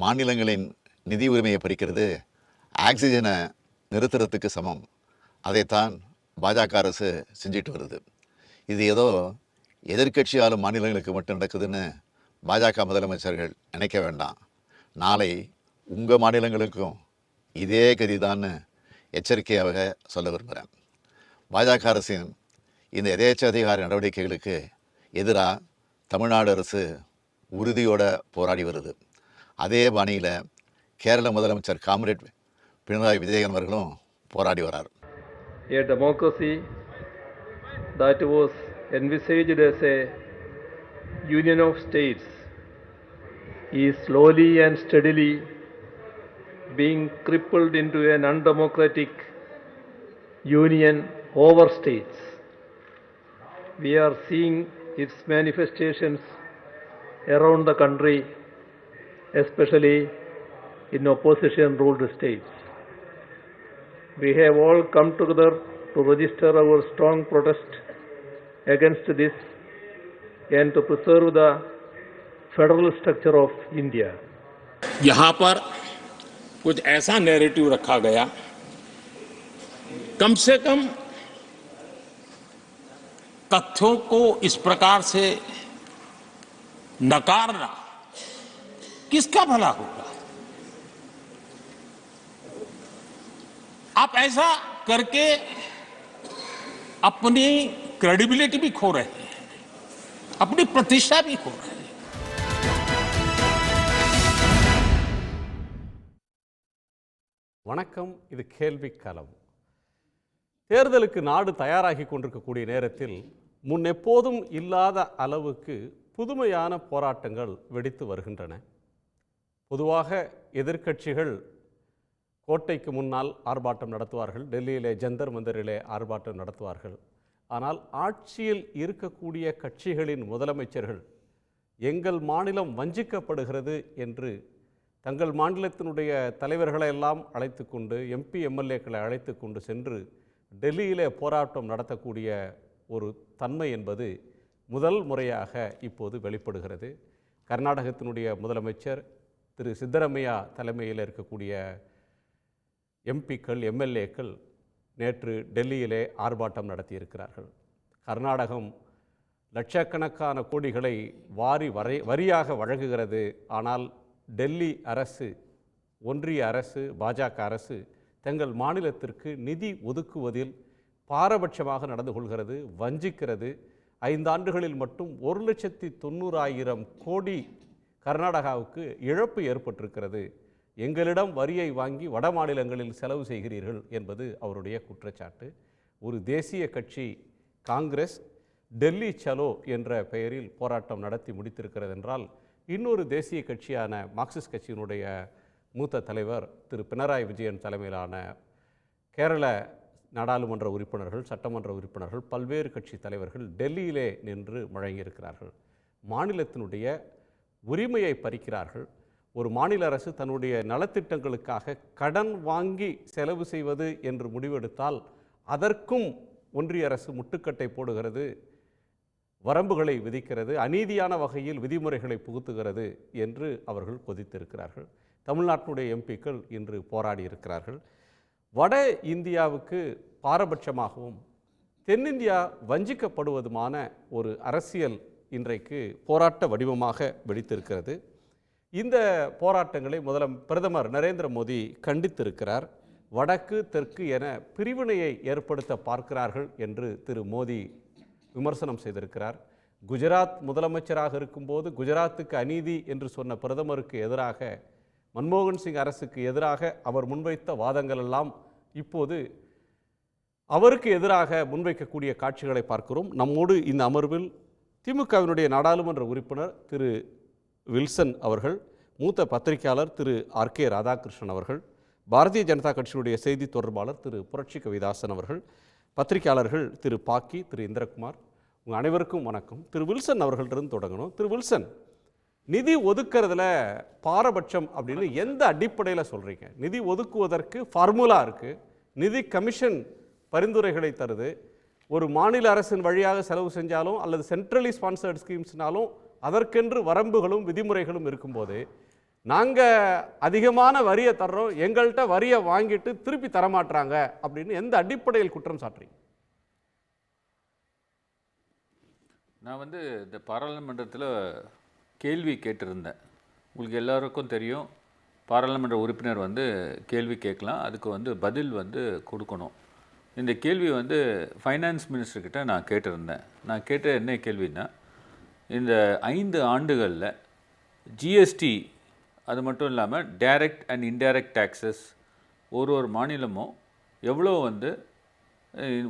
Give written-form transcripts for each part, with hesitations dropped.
மாநிலங்களின் நிதி உரிமையை பறிக்கிறது ஆக்சிஜனை நிறுத்துறதுக்கு சமம். அதைத்தான் பாஜக அரசு செஞ்சிட்டு வருது. இது ஏதோ எதிர்க்கட்சி ஆளும் மாநிலங்களுக்கு மட்டும் நடக்குதுன்னு பாஜக முதலமைச்சர்கள் நினைக்க வேண்டாம். நாளை உங்கள் மாநிலங்களுக்கும் இதே கதிதான்னு எச்சரிக்கையாக சொல்ல விரும்புகிறேன். பாஜக அரசின் இந்த எதேச்ச அதிகார நடவடிக்கைகளுக்கு எதிராக தமிழ்நாடு அரசு உறுதியோடு போராடி வருது. அதே பாணியில் கேரள முதலமைச்சர் காம்ரேட் பினராயி விஜயன் அவர்களும் போராடி வரார். A democracy that was envisaged as a union of states is slowly and steadily being crippled into an undemocratic union over states. We are seeing its manifestations around the country, especially in opposition-ruled states. We have all come together to register our strong protest against this and to preserve the federal structure of India. यहाँ पर कुछ ऐसा narrative रखा गया, कम से कम तथ्यों को इस प्रकार से नकारना किसका भला होगा? आप ऐसा करके अपनी क्रेडिबिलिटी भी खो रहे हैं, अपनी प्रतिष्ठा भी खो रहे हैं. வணக்கம். இது கேள்விக்களம். தேர்தலுக்கு நாடு தயாராகி கொண்டிருக்கக்கூடிய நேரத்தில் முன்னெப்போதும் இல்லாத அளவுக்கு புதுமையான போராட்டங்கள் வெடித்து வருகின்றன. பொதுவாக எதிர்க்கட்சிகள் கோட்டைக்கு முன்னால் ஆர்ப்பாட்டம் நடத்துவார்கள், டெல்லியிலே ஜந்தர் மந்தரிலே ஆர்ப்பாட்டம் நடத்துவார்கள். ஆனால் ஆட்சியில் இருக்கக்கூடிய கட்சிகளின் முதலமைச்சர்கள் எங்கள் மாநிலம் வஞ்சிக்கப்படுகிறது என்று தங்கள் மாநிலத்தினுடைய தலைவர்களை எல்லாம் அழைத்து கொண்டு, எம்பி எம்எல்ஏக்களை அழைத்து கொண்டு சென்று டெல்லியிலே போராட்டம் நடத்தக்கூடிய ஒரு தன்மை என்பது முதல் முறையாக இப்போது வெளிப்படுகிறது. கர்நாடகத்தினுடைய முதலமைச்சர் திரு சித்தராமையா தலைமையில் இருக்கக்கூடிய எம்பிக்கள் எம்எல்ஏக்கள் நேற்று டெல்லியிலே ஆர்ப்பாட்டம் நடத்தியிருக்கிறார்கள். கர்நாடகம் லட்சக்கணக்கான கோடிகளை வரியாக வழங்குகிறது. ஆனால் டெல்லி அரசு, ஒன்றிய அரசு, பாஜக அரசு தங்கள் மாநிலத்திற்கு நிதி ஒதுக்குவதில் பாரபட்சமாக நடந்து கொள்கிறது, வஞ்சிக்கிறது. 5 ஆண்டுகளில் மட்டும் 1,90,000 கோடி கர்நாடகாவுக்கு இழப்பு ஏற்பட்டிருக்கிறது. எங்களிடம் வரியை வாங்கி வட மாநிலங்களில் செலவு செய்கிறீர்கள் என்பது அவருடைய குற்றச்சாட்டு. ஒரு தேசிய கட்சி காங்கிரஸ் டெல்லி சலோ என்ற பெயரில் போராட்டம் நடத்தி முடித்திருக்கிறது என்றால், இன்னொரு தேசிய கட்சியான மார்க்சிஸ்ட் கட்சியினுடைய மூத்த தலைவர் திரு பினராயி விஜயன் தலைமையிலான கேரள நாடாளுமன்ற உறுப்பினர்கள், சட்டமன்ற உறுப்பினர்கள், பல்வேறு கட்சி தலைவர்கள் டெல்லியிலே நின்று முழங்கியிருக்கிறார்கள். மாநிலத்தினுடைய உரிமையை பறிக்கிறார்கள். ஒரு மாநில அரசு தன்னுடைய நலத்திட்டங்களுக்காக கடன் வாங்கி செலவு செய்வது என்று முடிவெடுத்தால் அதற்கும் ஒன்றிய அரசு முட்டுக்கட்டை போடுகிறது, வரம்புகளை விதிக்கிறது, அநீதியான வகையில் விதிமுறைகளை புகுத்துகிறது என்று அவர்கள் கொதித்திருக்கிறார்கள். தமிழ்நாட்டினுடைய எம்பிக்கள் இன்று போராடி இருக்கிறார்கள். வட இந்தியாவுக்கு பாரபட்சமாகவும் தென்னிந்தியா வஞ்சிக்கப்படுவதுமான ஒரு அரசியல் இன்றைக்கு போராட்ட வடிவமாக வெடித்திருக்கிறது. இந்த போராட்டங்களை பிரதமர் நரேந்திர மோடி கண்டித்திருக்கிறார். வடக்கு தெற்கு என பிரிவினையை ஏற்படுத்த பார்க்கிறார்கள் என்று திரு மோடி விமர்சனம் செய்திருக்கிறார். குஜராத் முதலமைச்சராக இருக்கும்போது குஜராத்துக்கு அநீதி என்று சொன்ன பிரதமருக்கு எதிராக, மன்மோகன் சிங் அரசுக்கு எதிராக அவர் முன்வைத்த வாதங்கள் எல்லாம் இப்போது அவருக்கு எதிராக முன்வைக்கக்கூடிய காட்சிகளை பார்க்கிறோம். நம்மோடு இந்த அமர்வில் திமுகவினுடைய நாடாளுமன்ற உறுப்பினர் திரு வில்சன் அவர்கள், மூத்த பத்திரிகையாளர் திரு ஆர்.கே. ராதாகிருஷ்ணன் அவர்கள், பாரதிய ஜனதா கட்சியினுடைய செய்தி தொடர்பாளர் திரு புரட்சி கவிதாசன் அவர்கள், பத்திரிகையாளர்கள் திரு பாக்கி, திரு இந்திரகுமார், உங்கள் அனைவருக்கும் வணக்கம். திரு வில்சன் அவர்களிடம் தொடங்கணும். திரு வில்சன், நிதி ஒதுக்கிறதுல பாரபட்சம் அப்படின்னு எந்த அடிப்படையில் சொல்கிறீங்க? நிதி ஒதுக்குவதற்கு ஃபார்முலா இருக்குது, நிதி கமிஷன் பரிந்துரைகளை தருது. ஒரு மாநில அரசின் வழியாக செலவு செஞ்சாலும் அல்லது சென்ட்ரலி ஸ்பான்சர்ட் ஸ்கீம்ஸ்னாலும் அதற்கென்று வரம்புகளும் விதிமுறைகளும் இருக்கும்போது நாங்கள் அதிகமான வரியை தர்றோம், எங்கள்கிட்ட வரியை வாங்கிட்டு திருப்பி தரமாட்டுறாங்க அப்படின்னு எந்த அடிப்படையில் குற்றம் சாட்டுறீங்க? நான் வந்து இந்த பாராளுமன்றத்தில் கேள்வி கேட்டிருந்தேன். உங்களுக்கு எல்லாருக்கும் தெரியும், பாராளுமன்ற உறுப்பினர் வந்து கேள்வி கேட்கலாம், அதுக்கு வந்து பதில் வந்து கொடுக்கணும். இந்த கேள்வி வந்து ஃபைனான்ஸ் மினிஸ்டர்கிட்ட நான் கேட்டிருந்தேன். நான் கேட்ட என்ன கேள்வின்னா, இந்த 5 ஆண்டுகளில் ஜிஎஸ்டி, அது மட்டும் இல்லாமல் டைரக்ட் அண்ட் இன்டைரக்ட் டேக்ஸஸ் ஒரு மாநிலமும் எவ்வளோ வந்து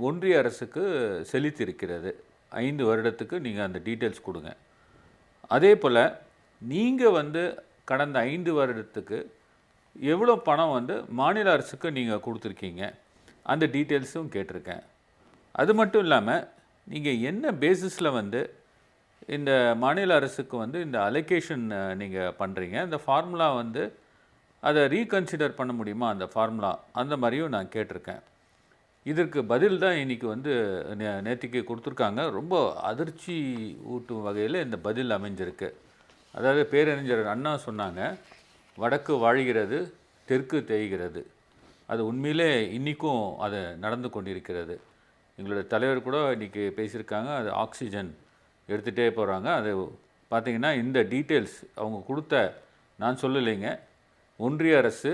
ஒன்றிய அரசுக்கு செலுத்தியிருக்கிறது, 5 வருடத்துக்கு நீங்கள் அந்த டீட்டெயில்ஸ் கொடுங்க. அதே போல் நீங்கள் வந்து கடந்த 5 வருடத்துக்கு எவ்வளோ பணம் வந்து மாநில அரசுக்கு நீங்கள் கொடுத்துருக்கீங்க, அந்த டீட்டெயில்ஸும் கேட்டிருக்கேன். அது மட்டும் இல்லாமல் நீங்கள் என்ன பேசிஸில் வந்து இந்த மாநில அரசுக்கு வந்து இந்த அலோகேஷன் நீங்கள் பண்ணுறீங்க, அந்த ஃபார்முலா வந்து அதை ரீகன்சிடர் பண்ண முடியுமா, அந்த ஃபார்முலா, அந்த மாதிரியும் நான் கேட்டிருக்கேன். இதற்கு பதில் தான் இன்றைக்கி வந்து நேற்றுக்கு கொடுத்துருக்காங்க. ரொம்ப அதிர்ச்சி ஊட்டும் வகையில் இந்த பதில் அமைஞ்சிருக்கு. அதாவது பேரறிஞர் அண்ணா சொன்னாங்க, வடக்கு வாழ்கிறது, தெற்கு தேய்கிறது. அது உண்மையிலே இன்றைக்கும் அது நடந்து கொண்டிருக்கிறது. எங்களுடைய தலைவர் கூட இன்றைக்கி பேசியிருக்காங்க, அது ஆக்சிஜன் எடுத்துகிட்டே போகிறாங்க. அது பார்த்திங்கன்னா இந்த டீட்டெயில்ஸ் அவங்க கொடுத்த, நான் சொல்லலைங்க, ஒன்றிய அரசு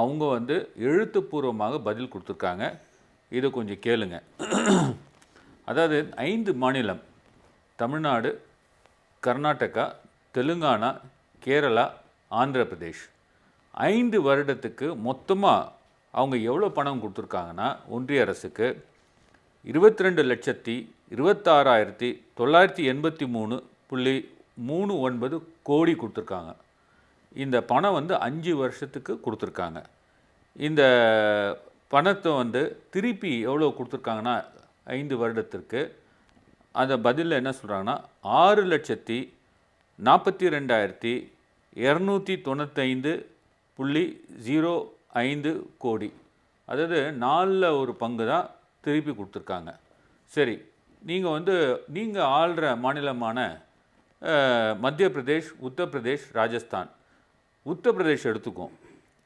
அவங்க வந்து எழுத்துப்பூர்வமாக பதில் கொடுத்துருக்காங்க. இதை கொஞ்சம் கேளுங்க. அதாவது 5 மாநிலம், தமிழ்நாடு, கர்நாடகா, தெலுங்கானா, கேரளா, ஆந்திர பிரதேஷ், 5 வருடத்துக்கு மொத்தமாக அவங்க எவ்வளோ பணம் கொடுத்துருக்காங்கன்னா, ஒன்றிய அரசுக்கு 22,26,983.39 கோடி கொடுத்துருக்காங்க. இந்த பணம் வந்து 5 வருஷத்துக்கு கொடுத்துருக்காங்க. இந்த பணத்தை வந்து திருப்பி எவ்வளோ கொடுத்துருக்காங்கன்னா 5 வருடத்திற்கு, அந்த பதிலில் என்ன சொல்கிறாங்கன்னா 6,42,295.05 கோடி. அதாவது 4ல் ஒரு பங்கு தான் திருப்பி கொடுத்துருக்காங்க. சரி, நீங்கள் ஆள்ற மாநிலமான மத்திய பிரதேஷ், உத்தரப்பிரதேஷ், ராஜஸ்தான். உத்தரப்பிரதேஷ் எடுத்துக்கும்.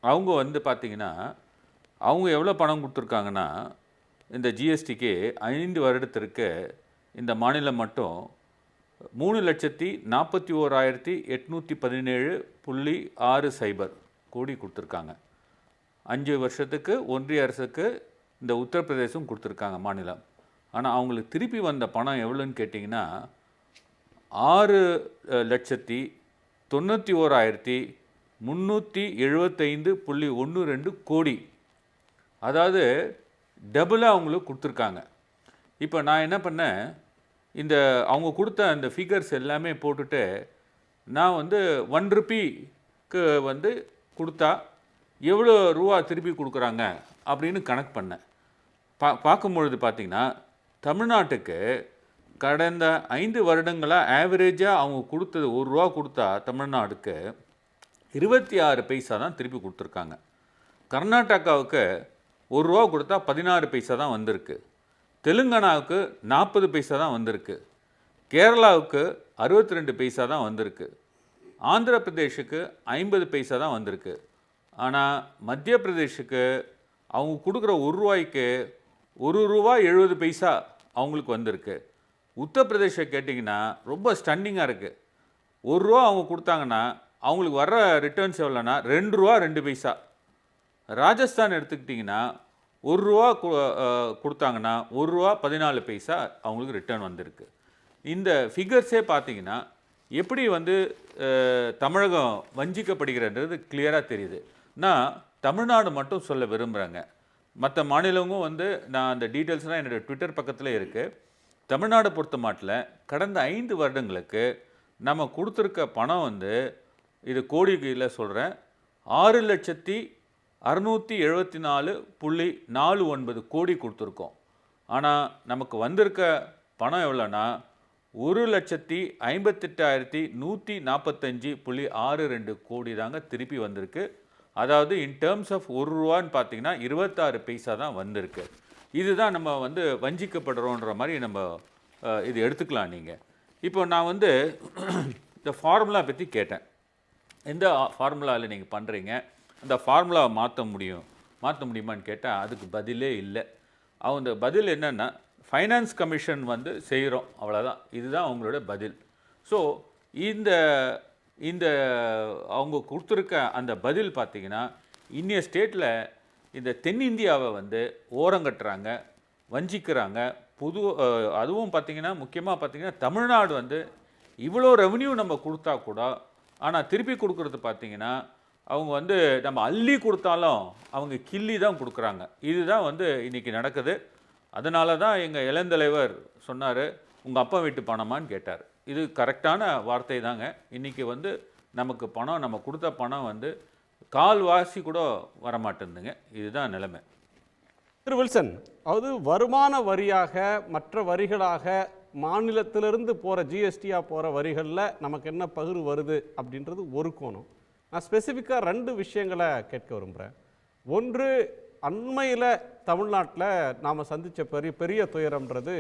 அவங்க வந்து பார்த்திங்கன்னா அவங்க எவ்வளோ பணம் கொடுத்துருக்காங்கன்னா, இந்த ஜிஎஸ்டிக்கு 5 வருடத்திற்கு இந்த மாநிலம் மட்டும் 3,41,817.60 கோடி கொடுத்துருக்காங்க. 5 வருஷத்துக்கு ஒன்றிய அரசுக்கு இந்த உத்தரப்பிரதேசம் கொடுத்துருக்காங்க மாநிலம். ஆனால் அவங்களுக்கு திருப்பி வந்த பணம் எவ்வளோன்னு கேட்டிங்கன்னா 6,91,375.12 கோடி. அதாவது டபுளாக அவங்களுக்கு கொடுத்துருக்காங்க. இப்போ நான் என்ன பண்ணேன், இந்த அவங்க கொடுத்த அந்த ஃபிகர்ஸ் எல்லாமே போட்டுட்டு நான் வந்து 1 ரூபிக்கு வந்து கொடுத்தா எவ்வளோ ரூபா திருப்பி கொடுக்குறாங்க அப்படின்னு கணக்கு பண்ணேன். பார்க்கும்பொழுது பார்த்திங்கன்னா, தமிழ்நாட்டுக்கு கடந்த 5 வருடங்களாக ஆவரேஜாக அவங்க கொடுத்தது 1 ரூபா கொடுத்தா தமிழ்நாடுக்கு 26 பைசா தான் திருப்பி கொடுத்துருக்காங்க. கர்நாடகாவுக்கு 1 ரூபா கொடுத்தா 16 பைசா தான் வந்திருக்கு. தெலுங்கானாவுக்கு 40 பைசா தான் வந்திருக்கு. கேரளாவுக்கு 62 பைசா தான் வந்திருக்கு. ஆந்திர பிரதேஷுக்கு 50 பைசா தான் வந்திருக்கு. ஆனால் மத்திய பிரதேஷுக்கு அவங்க கொடுக்குற 1 ரூபாய்க்கு 1 ரூபா 70 பைசா அவங்களுக்கு வந்திருக்கு. உத்தரப்பிரதேசை கேட்டிங்கன்னா ரொம்ப ஸ்டன்னிங்காக இருக்குது. 1 ரூபா அவங்க கொடுத்தாங்கன்னா அவங்களுக்கு வர்ற ரிட்டர்ன்ஸ் எவ்வளோன்னா 2 ரூபா 2 பைசா. ராஜஸ்தான் எடுத்துக்கிட்டிங்கன்னா 1 ரூபா கொடுத்தாங்கன்னா 1 ரூபா 14 பைசா அவங்களுக்கு ரிட்டர்ன் வந்திருக்கு. இந்த ஃபிகர்ஸே பார்த்தீங்கன்னா எப்படி வந்து தமிழகம் வஞ்சிக்கப்படுகிறன்றது கிளியராக தெரியுது. நான் தமிழ்நாடு மட்டும் சொல்ல விரும்புகிறேங்க. மற்ற மாநிலமும் வந்து நான் அந்த டீட்டெயில்ஸ்லாம் என்னோடய ட்விட்டர் பக்கத்தில் இருக்குது. தமிழ்நாடு பொறுத்த மாட்டில் கடந்த 5 வருடங்களுக்கு நம்ம கொடுத்துருக்க பணம் வந்து, இது கோடியில் சொல்கிறேன், 6,674.49 கோடி கொடுத்துருக்கோம். ஆனால் நமக்கு வந்திருக்க பணம் எவ்வளோன்னா 1,58,145.62 கோடி தாங்க திருப்பி வந்திருக்கு. அதாவது இன் டேர்ம்ஸ் ஆஃப் 1 ரூபான்னு பார்த்தீங்கன்னா 26 பைசா தான் வந்திருக்கு. இதுதான் நம்ம வந்து வஞ்சிக்கப்படுறோன்ற மாதிரி நம்ம இது எடுத்துக்கலாம். நீங்கள் இப்போ நான் வந்து இந்த ஃபார்முலா பற்றி கேட்டேன். எந்த ஃபார்முலாவில் நீங்கள் பண்ணுறீங்க, அந்த ஃபார்முலாவை மாற்ற முடியுமான்னு கேட்டால் அதுக்கு பதிலே இல்லை. அவங்க பதில் என்னென்னா, ஃபைனான்ஸ் கமிஷன் வந்து செய்கிறோம், அவ்வளோதான். இதுதான் அவங்களோட பதில். ஸோ இந்த இந்த அவங்க கொடுத்துருக்க அந்த பதில் பார்த்திங்கன்னா, இன்னைய ஸ்டேட்டில் இந்த தென்னிந்தியாவை வந்து ஓரங்கட்டுறாங்க, வஞ்சிக்கிறாங்க. அதுவும் பார்த்திங்கன்னா, முக்கியமாக பார்த்திங்கன்னா, தமிழ்நாடு வந்து இவ்வளோ ரெவன்யூ நம்ம கொடுத்தா கூட, ஆனால் திருப்பி கொடுக்குறது பார்த்திங்கன்னா, அவங்க வந்து நம்ம அள்ளி கொடுத்தாலும் அவங்க கிள்ளி தான் கொடுக்குறாங்க. இதுதான் வந்து இன்றைக்கி நடக்குது. அதனால தான் எங்கள் இளந்தலைவர் சொன்னார், உங்கள் அப்பா வீட்டு பணமான்னு கேட்டார். இது கரெக்டான வார்த்தை தாங்க. இன்றைக்கி வந்து நமக்கு பணம், நம்ம கொடுத்த பணம் வந்து கால்வாசி கூட வரமாட்டேங்குதுங்க. இதுதான் நிலைமை. திரு வில்சன், அதாவது வருமான வரியாக மற்ற வரிகளாக மாநிலத்திலிருந்து போகிற ஜிஎஸ்டியாக போகிற வரிகளில் நமக்கு என்ன பகிர்வு வருது அப்படின்றது ஒரு கோணம். நான் ஸ்பெசிஃபிக்காக 2 விஷயங்களை கேட்க விரும்புகிறேன். ஒன்று, அண்மையில் தமிழ்நாட்டில் நாம் சந்தித்த பெரிய துயரம்ன்றது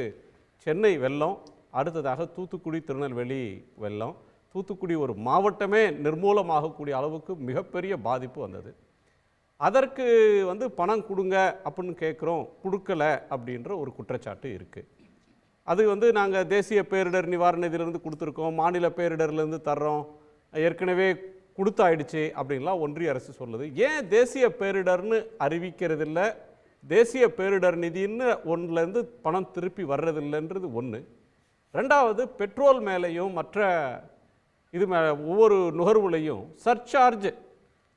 சென்னை வெள்ளம், அடுத்ததாக தூத்துக்குடி திருநெல்வேலி வெள்ளம். தூத்துக்குடி ஒரு மாவட்டமே நிர்மூலமாகக்கூடிய அளவுக்கு மிகப்பெரிய பாதிப்பு வந்தது. அதற்கு வந்து பணம் கொடுங்க அப்படின்னு கேட்குறோம், கொடுக்கலை அப்படின்ற ஒரு குற்றச்சாட்டு இருக்குது. அது வந்து நாங்கள் தேசிய பேரிடர் நிவாரண நிதியிலேருந்து கொடுத்துருக்கோம், மாநில பேரிடர்லேருந்து தர்றோம், ஏற்கனவே கொடுத்தாயிடுச்சு அப்படின்லாம் ஒன்றிய அரசு சொல்லுது. ஏன் தேசிய பேரிடர்னு அறிவிக்கிறதில்ல, தேசிய பேரிடர் நிதின்னு ஒன்றுலேருந்து பணம் திருப்பி வர்றதில்லைன்றது ஒன்று. ரெண்டாவது, பெட்ரோல் மேலேயும் மற்ற இது ஒவ்வொரு நுகர்வுலையும் சர்சார்ஜ்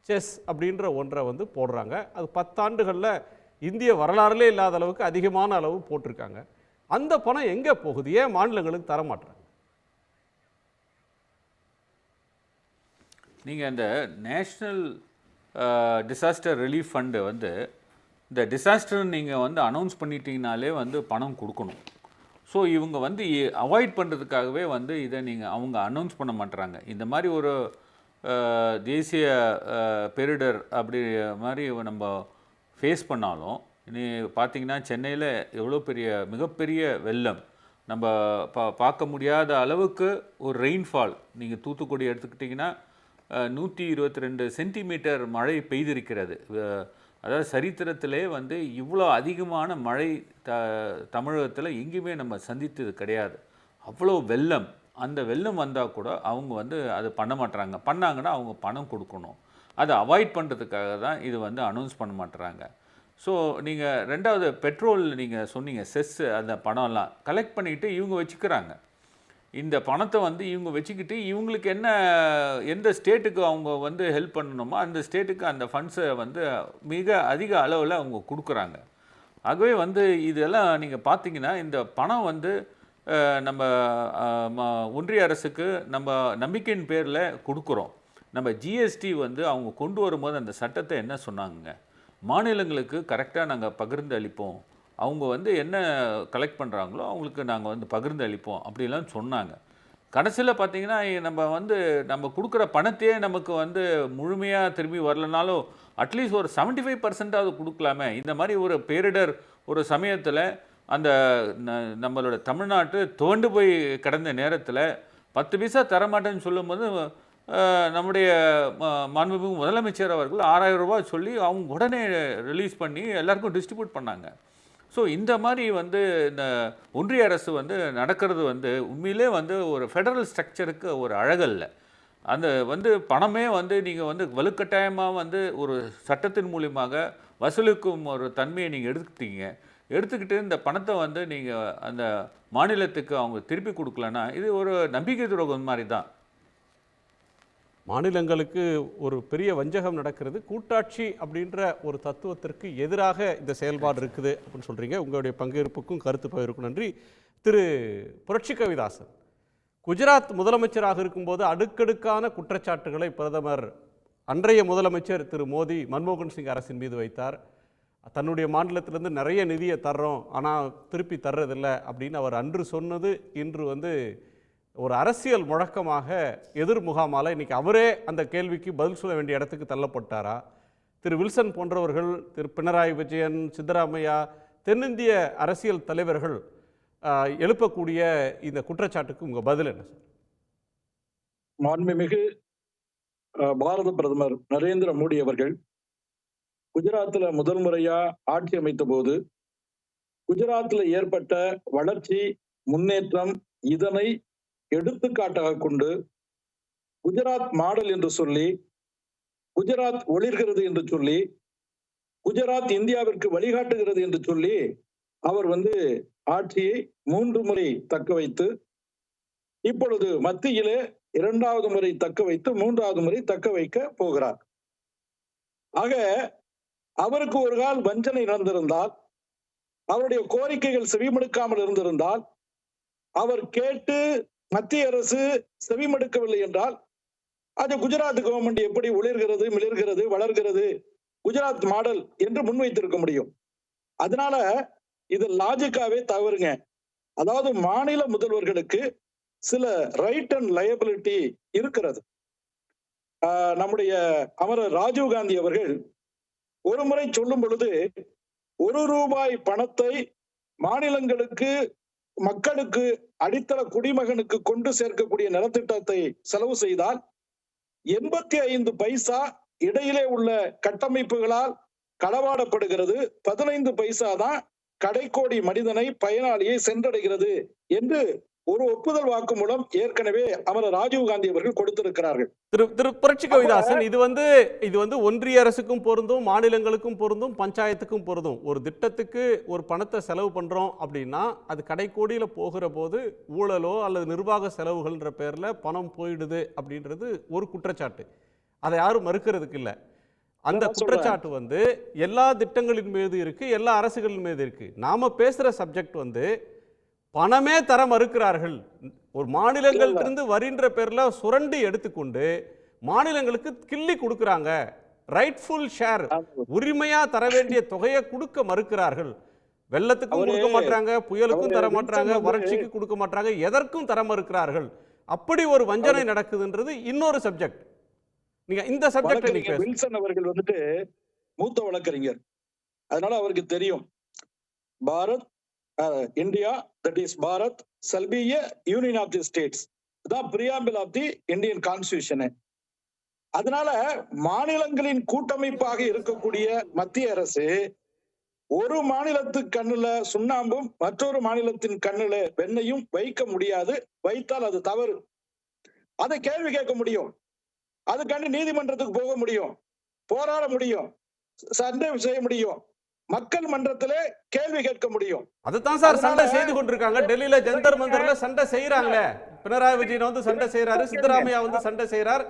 செஸ் அப்படின்ற ஒன்றை வந்து போடுறாங்க. அது 10 ஆண்டுகளில் இந்திய வரலாறுலே இல்லாத அளவுக்கு அதிகமான அளவு போட்டிருக்காங்க. அந்த பணம் எங்கே போகுது? ஏன் மாநிலங்களுக்கு தரமாட்டுறாங்க? நீங்கள் அந்த நேஷ்னல் டிசாஸ்டர் ரிலீஃப் ஃபண்டு வந்து இந்த டிசாஸ்டர் நீங்கள் வந்து அனௌன்ஸ் பண்ணிட்டீங்கனாலே வந்து பணம் கொடுக்கணும். ஸோ இவங்க வந்து அவாய்ட் பண்ணுறதுக்காகவே வந்து இதை அவங்க அனௌன்ஸ் பண்ண மாட்டுறாங்க. இந்த மாதிரி ஒரு தேசிய பேரிடர் அப்படி மாதிரி நம்ம ஃபேஸ் பண்ணாலும், நீ பார்த்திங்கன்னா சென்னையில் எவ்வளோ மிகப்பெரிய வெள்ளம், நம்ம பார்க்க முடியாத அளவுக்கு ஒரு ரெயின்ஃபால். நீங்கள் தூத்துக்குடி எடுத்துக்கிட்டிங்கன்னா 122 சென்டிமீட்டர் மழை பெய்திருக்கிறது. அதாவது சரித்திரத்திலே வந்து இவ்வளோ அதிகமான மழை தமிழகத்தில் எங்கேயுமே நம்ம சந்தித்தது கிடையாது. அவ்வளோ வெள்ளம். அந்த வெள்ளம் வந்தால் கூட அவங்க வந்து அது பண்ண மாட்டுறாங்க. பண்ணாங்கன்னா அவங்க பணம் கொடுக்கணும். அதை அவாய்ட் பண்ணுறதுக்காக தான் இது வந்து அனௌன்ஸ் பண்ண மாட்டுறாங்க. ஸோ நீங்கள் ரெண்டாவது, பெட்ரோல் நீங்கள் சொன்னீங்க, செஸ், அந்த பணம்லாம் கலெக்ட் பண்ணிக்கிட்டு இவங்க வச்சுக்கிறாங்க. இந்த பணத்தை வந்து இவங்க வச்சுக்கிட்டு இவங்களுக்கு எந்த ஸ்டேட்டுக்கு அவங்க வந்து ஹெல்ப் பண்ணணுமோ அந்த ஸ்டேட்டுக்கு அந்த ஃபண்ட்ஸை வந்து மிக அதிக அளவில் அவங்க கொடுக்குறாங்க. ஆகவே வந்து இதெல்லாம் நீங்கள் பார்த்தீங்கன்னா, இந்த பணம் வந்து நம்ம ஒன்றிய அரசுக்கு நம்ம நம்பிக்கையின் பேரில் கொடுக்குறோம். நம்ம ஜிஎஸ்டி வந்து அவங்க கொண்டு வரும்போது அந்த சட்டத்தை என்ன சொன்னாங்க, மாநிலங்களுக்கு கரெக்டாக நாங்கள் பகிர்ந்து அளிப்போம், அவங்க வந்து என்ன கலெக்ட் பண்ணுறாங்களோ அவங்களுக்கு நாங்கள் வந்து பகிர்ந்து அளிப்போம் அப்படிலாம் சொன்னாங்க. கடைசியில் பார்த்திங்கன்னா, நம்ம கொடுக்குற பணத்தையே நமக்கு வந்து முழுமையாக திரும்பி வரலனாலும் அட்லீஸ்ட் ஒரு 75% கொடுக்கலாமே. இந்த மாதிரி ஒரு பேரிடர் ஒரு சமயத்தில் அந்த நம்மளோட தமிழ்நாட்டு துவண்டு போய் கிடந்த நேரத்தில் 10 பைசா தரமாட்டேன்னு சொல்லும்போது நம்முடைய மாண்புமிகு முதலமைச்சர் அவர்கள் 6000 ரூபாய் சொல்லி அவங்க உடனே ரிலீஸ் பண்ணி எல்லாருக்கும் டிஸ்ட்ரிபியூட் பண்ணாங்க. ஸோ இந்த மாதிரி வந்து இந்த ஒன்றிய அரசு வந்து நடக்கிறது வந்து உண்மையிலே வந்து ஒரு ஃபெடரல் ஸ்ட்ரக்சருக்கு ஒரு அழகல்ல. அந்த வந்து பணமே வந்து நீங்கள் வந்து வலுக்கட்டாயமாக வந்து ஒரு சட்டத்தின் மூலியமாக வசூலுக்கும் ஒரு தன்மையை நீங்கள் எடுத்துக்கிட்டு இந்த பணத்தை வந்து நீங்கள் அந்த மாநிலத்துக்கு அவங்க திருப்பி கொடுக்கலன்னா இது ஒரு நம்பிக்கை துரோகம் மாதிரி தான். மாநிலங்களுக்கு ஒரு பெரிய வஞ்சகம் நடக்கிறது. கூட்டாட்சி அப்படின்ற ஒரு தத்துவத்திற்கு எதிராக இந்த செயல்பாடு இருக்குது அப்படின்னு சொல்கிறீங்க. உங்களுடைய பங்கேற்புக்கும் கருத்து பகிர்வுக்கும் நன்றி. திரு புரட்சி கவிதாசன், குஜராத் முதலமைச்சராக இருக்கும்போது அடுக்கடுக்கான குற்றச்சாட்டுகளை பிரதமர், அன்றைய முதலமைச்சர் திரு மோடி மன்மோகன் சிங் அரசின் மீது வைத்தார். தன்னுடைய மாநிலத்திலேருந்து நிறைய நிதியை தர்றோம், ஆனால் திருப்பி தர்றதில்லை அப்படின்னு அவர் அன்று சொன்னது இன்று வந்து ஒரு அரசியல் முழக்கமாக எதிர் முகாமால் இன்றைக்கி அவரே அந்த கேள்விக்கு பதில் சொல்ல வேண்டிய இடத்துக்கு தள்ளப்பட்டாரா? திரு வில்சன் போன்றவர்கள், திரு பினராயி விஜயன், சித்தராமையா, தென்னிந்திய அரசியல் தலைவர்கள் எழுப்பக்கூடிய இந்த குற்றச்சாட்டுக்கு உங்கள் பதில் என்ன சார்? மாண்புமிகு பாரத பிரதமர் நரேந்திர மோடி அவர்கள் குஜராத்தில் முதல் முறையா ஆட்சி அமைத்த போது குஜராத்தில் ஏற்பட்ட வளர்ச்சி, முன்னேற்றம், இதனை எடுத்துக்காட்டாக கொண்டு குஜராத் மாடல் என்று சொல்லி, குஜராத் ஒளிர்கிறது என்று சொல்லி, குஜராத் இந்தியாவிற்கு வழிகாட்டுகிறது என்று சொல்லி அவர் ஆட்சியை 3 முறை தக்க வைத்து, இப்பொழுது மத்தியிலே 2வது முறை தக்க வைத்து 3வது முறை தக்க வைக்க போகிறார். ஆக அவருக்கு ஒரு கால் வஞ்சனை நடந்திருந்தால், அவருடைய கோரிக்கைகள் செவிமடுக்காமல் இருந்திருந்தால், அவர் கேட்டு மத்திய அரசு செவிமடுக்கவில்லை என்றால், அது குஜராத் கவர்மெண்ட் எப்படி ஒளிர்கிறது, மிளிர்கிறது, வளர்கிறது, குஜராத் மாடல் என்று முன்வைத்திருக்க முடியும். அதனால இது லாஜிக்காவே தவறுங்க. அதாவது மாநில முதல்வர்களுக்கு சில ரைட் அண்ட் லயபிலிட்டி இருக்கிறது. நம்முடைய அமரர் ராஜீவ் காந்தி அவர்கள் ஒரு முறை சொல்லும் பொழுது, 1 ரூபாய் பணத்தை மாநிலங்களுக்கு, மக்களுக்கு, அடித்தள குடிமகனுக்கு கொண்டு சேர்க்கக்கூடிய நலத்திட்டத்தை செலவு செய்தால் 85 பைசா இடையிலே உள்ள கட்டமைப்புகளால் களவாடப்படுகிறது, 15 பைசா தான் கடைக்கோடி மனிதனை, பயனாளியை சென்றடைகிறது என்று ஒரு ஒப்புதல் வாக்கு மூலம் ஏற்கனவே அமரர் ராஜீவ் காந்தி அவர்கள் கொடுத்திருக்கிறார்கள். திரு புரட்சி கவிதாசன், இது வந்து ஒன்றிய அரசுக்கும் பொருந்தும், மாநிலங்களுக்கும் பொருந்தும், பஞ்சாயத்துக்கும் பொருந்தும். ஒரு திட்டத்துக்கு ஒரு பணத்தை செலவு பண்றோம் அப்படின்னா அது கடைக்கோடியில போகிற போது ஊழலோ அல்லது நிர்வாக செலவுகள்ன்ற பேர்ல பணம் போயிடுது அப்படின்றது ஒரு குற்றச்சாட்டு. அதை யாரும் மறுக்கிறதுக்கு இல்லை. அந்த குற்றச்சாட்டு எல்லா திட்டங்களின் மீது இருக்கு, எல்லா அரசுகளின் மீது இருக்கு. நாம பேசுற சப்ஜெக்ட் பணமே தர மறுக்கிறார்கள். ஒரு மாநிலங்களிலிருந்து வரின்ற பேர்ல சுரண்டி எடுத்துக்கொண்டு மாநிலங்களுக்கு கிள்ளி கொடுக்கறாங்க. ரைட்ஃபுல் ஷேர், உரிமையா தர வேண்டிய தொகையை கொடுக்க மறுக்கிறார்கள். வெள்ளத்துக்கும் கொடுக்க மாட்டாங்க, புயலுக்கும் தர மாட்டாங்க, வறட்சிக்கு கொடுக்க மாட்டாங்க, எதற்கும் தர மறுக்கிறார்கள். அப்படி ஒரு வஞ்சனை நடக்குதுன்றது இன்னொரு சப்ஜெக்ட். நீங்க இந்த சப்ஜெக்ட் நீங்க வில்சன் அவர்கள் மூத்த வழக்கறிஞர், அதனால அவருக்கு தெரியும். Bharat India, that is Bharat shall be a union of the states. இதான் preamble of the Indian Constitution. அதனால மாநிலங்களின் கூட்டமைப்பாக இருக்கக்கூடிய மத்திய அரசு ஒரு மாநிலத்துக்கு கண்ணுல சுண்ணாம்பும் மற்றொரு மாநிலத்தின் கண்ணுல வெண்ணையும் வைக்க முடியாது. வைத்தால் அது தவறு. அதை கேள்வி கேட்க முடியும், அதுக்காண்டி நீதிமன்றத்துக்கு போக முடியும், போராட முடியும், சண்டை செய்ய முடியும், மக்கள் மன்றத்திலே கேள்வி கேட்க முடியும். அதுதான் சார் சண்டை செய்து கொண்டிருக்காங்க. டெல்லியில ஜந்தர் மந்தர்ல சண்டை செய்யறாங்களே. பினராயி விஜயன் சண்டை செய்யறாரு, சித்தராமையா சண்டை செய்யறார்.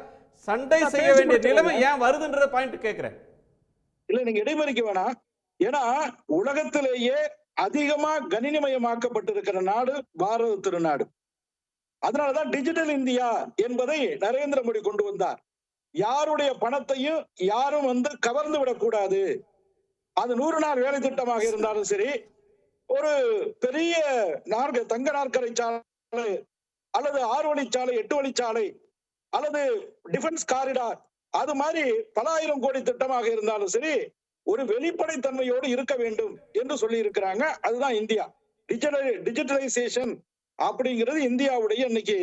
சண்டை செய்ய வேண்டிய நிலைமை ஏன் வருதுன்ற பாயிண்ட் கேட்கிறேன். இல்ல, நீங்க இடைமறிக்க வேணாம். ஏன்னா உலகத்திலேயே அதிகமா கணினிமயமாக்கப்பட்டிருக்கிற நாடு பாரத திருநாடு. அதனாலதான் டிஜிட்டல் இந்தியா என்பதை நரேந்திர மோடி கொண்டு வந்தார். யாருடைய பணத்தையும் யாரும் கவர்ந்து விடக்கூடாது. அது 100 நாள் வேலை திட்டமாக இருந்தாலும் சரி, ஒரு பெரிய தங்க நாற்கரை சாலை அல்லது 6 வழிச்சாலை, 8 வழிச்சாலை அல்லது டிஃபென்ஸ் காரிடார், அது மாதிரி பல ஆயிரம் கோடி திட்டமாக இருந்தாலும் சரி, ஒரு வெளிப்படைத்தன்மையோடு இருக்க வேண்டும் என்று சொல்லி இருக்கிறாங்க. அதுதான் இந்தியா. டிஜிட்டலைசேஷன் அப்படிங்கிறது இந்தியாவுடைய இன்னைக்கு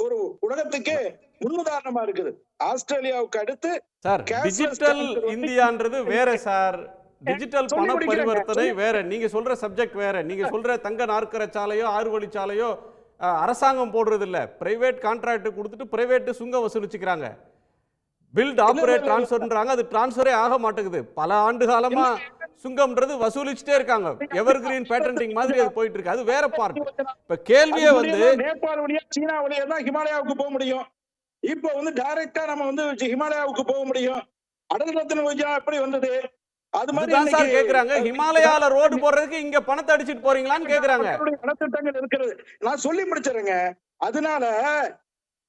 ஒரு உலகத்துக்கே முன்னுதாரணமா இருக்குது. ஆஸ்திரேலியாவுக்கு அடுத்து சார் டிஜிட்டல் இந்தியான்றது வேற சார். டிஜிட்டல் பண பரிவர்த்தனை வேற, நீங்க சொல்ற சப்ஜெக்ட் வேற. நீங்க சொல்ற தங்க நாற்கர சாலையோ 6 வழிச்சாலையோ அரசாங்கம் போடுறது இல்ல, பிரைவேட் கான்ட்ராக்ட் கொடுத்துட்டு பிரைவேட் சுங்கம் வசூலிச்சுக்கிறாங்க. பில்ட் ஆபரேட் டிரான்ஸ்ஃபர்ன்றாங்க, அது டிரான்ஸ்ஃபரே ஆக மாட்டேங்குது. பல ஆண்டு காலமா சுங்கம்ன்றது வசூலிச்சுட்டே இருக்காங்க. எவர்கிரீன் பேட்டன்டிங் மாதிரி அது போயிட்டு இருக்கு. அது வேற பார்ட். இப்ப கேள்வியே நேபாள் வழியா சீனா வழியா தான் ஹிமாலயாவுக்கு போக முடியும். இப்ப டைரக்டா நம்ம ஹிமாலயாவுக்கு போக முடியும். அடல் ரத்ன யோஜனா எப்படி வந்தது? அது மாதிரி தான் சார் கேக்குறாங்க. ஹிமாலயால ரோடு போடுறதுக்கு இங்க பணத்தை அடிச்சிட்டு போறீங்களான்னு கேக்குறாங்க. நலத்திட்டங்கள் இருக்கிறது. நான் சொல்லி முடிச்சிருங்க. அதனால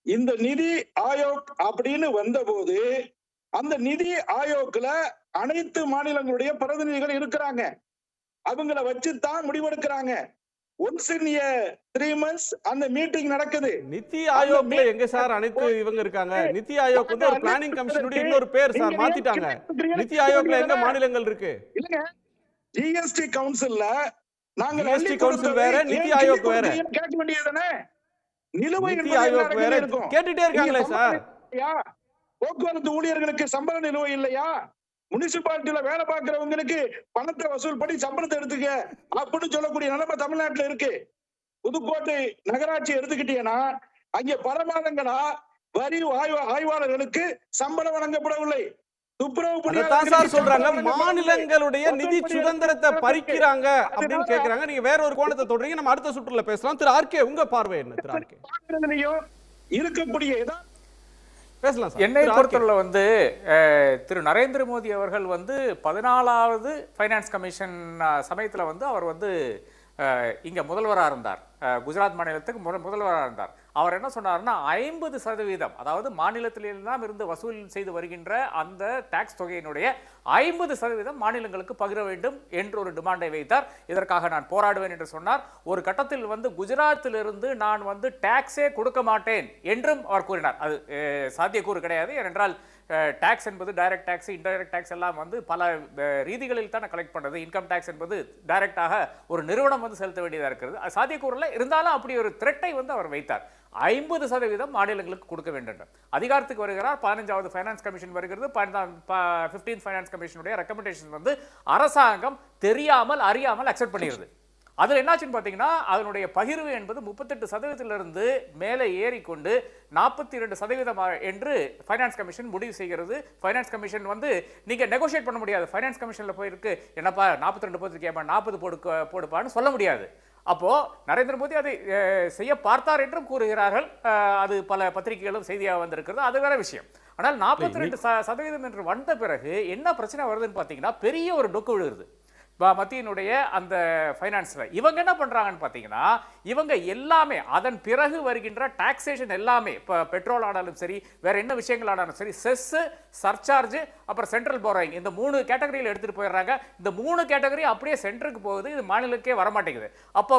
இந்த நிதி ஆயோக் அப்படின்னு வந்தபோது அந்த நிதி ஆயோக்ல அனைத்து மாநிலங்களுடைய பிரதிநிதிகள் இருக்கிறாங்க. அவங்கள வச்சுதான் முடிவெடுக்கிறாங்க. ஒன்ஸ் இன் 3 months அந்த மீட்டிங் நடக்குது. நிதி ஆயோக்ல எங்க சார் அனைத்து இவங்க இருக்காங்க? நிதி ஆயோக் ஒரு பிளானிங் கமிஷனுடைய இன்னொரு பேர் சார், மாத்திட்டாங்க. நிதி ஆயோக்ல எங்க மாநிலங்கள் இருக்கு? இல்லங்க, ஜிஎஸ்டி கவுன்சில்ல நாங்க ஜிஎஸ்டி கவுன்சில் வேற, நிதி ஆயோக் வேற. கேட்க வேண்டியதுதானே? நிலுவை நிதி ஆயோக் வேற கேட்டுட்டே இருக்காங்களே சார். போக்குவரத்து ஊழியர்களுக்கு சம்பள நிலுவை இல்லையா? முனிசிபாலிட்டியில வேலை பார்க்கிறவங்களுக்கு பணத்தை வசூல் பண்ணி சம்பளத்தை எடுத்துக்க அப்படின்னு சொல்லக்கூடிய நிலைமை தமிழ்நாட்டுல இருக்கு. புதுக்கோட்டை நகராட்சி எடுத்துக்கிட்டீங்கன்னா அங்கே பல மாதங்களா வரி ஆய்வாளர்களுக்கு சம்பளம் வழங்கப்படவில்லை. சொல்றாங்க மாநிலங்களுடைய நிதி சுதந்திரத்தை பறிக்கிறாங்க அப்படின்னு கேக்குறாங்க. நீங்க வேற ஒரு கோணத்தை தொடர்றீங்க. நம்ம அடுத்த சுற்றுல பேசலாம். திரு ஆர்கே, உங்க பார்வை என்ன? திரு ஆர்கே, இருக்கக்கூடிய என்னை பொறுத்தவரை திரு நரேந்திர மோடி அவர்கள் 14வது ஃபைனான்ஸ் கமிஷன் சமயத்தில் அவர் இங்க முதல்வராக இருந்தார். குஜராத் மாநிலத்துக்கு முதல்வராக இருந்தார். அவர் என்ன சொன்னார்னா 50%, அதாவது மாநிலத்திலெல்லாம் இருந்து வசூல் செய்து வருகின்ற அந்த டாக்ஸ் தொகையினுடைய 50% மாநிலங்களுக்கு பகிர வேண்டும் என்று ஒரு டிமாண்டை வைத்தார். இதற்காக நான் போராடுவேன் என்று சொன்னார். ஒரு கட்டத்தில் குஜராத்திலிருந்து நான் டாக்ஸே கொடுக்க மாட்டேன் என்றும் அவர் கூறினார். அது சாத்தியக்கூறு கிடையாது. ஏனென்றால் டாக்ஸ் என்பது டைரக்ட் டாக்ஸ், இன்டைரக்ட் டாக்ஸ் எல்லாம் பல ரீதிகளில் தான் கலெக்ட் பண்றது. இன்கம் டாக்ஸ் என்பது டைரக்டாக ஒரு நிறுவனம் செலுத்த வேண்டியதாக இருக்கிறது. அது சாத்தியக்கூறில் இருந்தாலும் அப்படி ஒரு த்ரெட்டை அவர் வைத்தார். 50% மாநிலங்களுக்கு கொடுக்க வேண்டும். அதிகாரத்துக்கு வருகிறார். 15வது ஃபைனான்ஸ் கமிஷன் வருகிறது. 15th ஃபைனான்ஸ் கமிஷனுடைய ரெக்கமெண்டேஷன் அரசாங்கம் தெரியாமல் அறியாமல் அக்செப்ட் பண்ணிடுது. அதில் என்னாச்சுன்னு பார்த்தீங்கன்னா அதனுடைய பகிர்வு என்பது 38%லிருந்து மேலே ஏறிக்கொண்டு 42% என்று ஃபைனான்ஸ் கமிஷன் முடிவு செய்கிறது. ஃபைனான்ஸ் கமிஷன் நீங்க நெகோஷியேட் பண்ண முடியாது. ஃபைனான்ஸ் கமிஷன்ல போயிருக்கு, என்னப்பா 42 போட்டுருக்கேப்பா 40 போடுப்பான்னு சொல்ல முடியாது. அப்போ நரேந்திர மோடி அதை செய்ய பார்த்தார் என்றும் கூறுகிறார்கள். அது பல பத்திரிகைகளும் செய்தியாக வந்திருக்கிறது. அது வேற விஷயம். ஆனால் 42% என்று வந்த பிறகு என்ன பிரச்சனை வருதுன்னு பார்த்தீங்கன்னா பெரிய ஒரு டொக்கு விழுகிறது மத்தியினுடைய அந்த ஃபைனான்ஸ்ல. இவங்க என்ன பண்றாங்கன்னு பாத்தீங்கன்னா இவங்க எல்லாமே அதன் பிறகு வருகின்ற டாக்ஸேஷன் எல்லாமே, இப்போ பெட்ரோல் ஆனாலும் சரி, வேற என்ன விஷயங்கள் ஆனாலும் சரி, செஸ், சர்சார்ஜ், அப்புறம் சென்ட்ரல் போரோயிங், இந்த 3 கேட்டகரியில் எடுத்துட்டு போயிடுறாங்க. இந்த 3 கேட்டகரி அப்படியே சென்டருக்கு போகுது. இது மாநிலத்துக்கே வரமாட்டேங்குது. அப்போ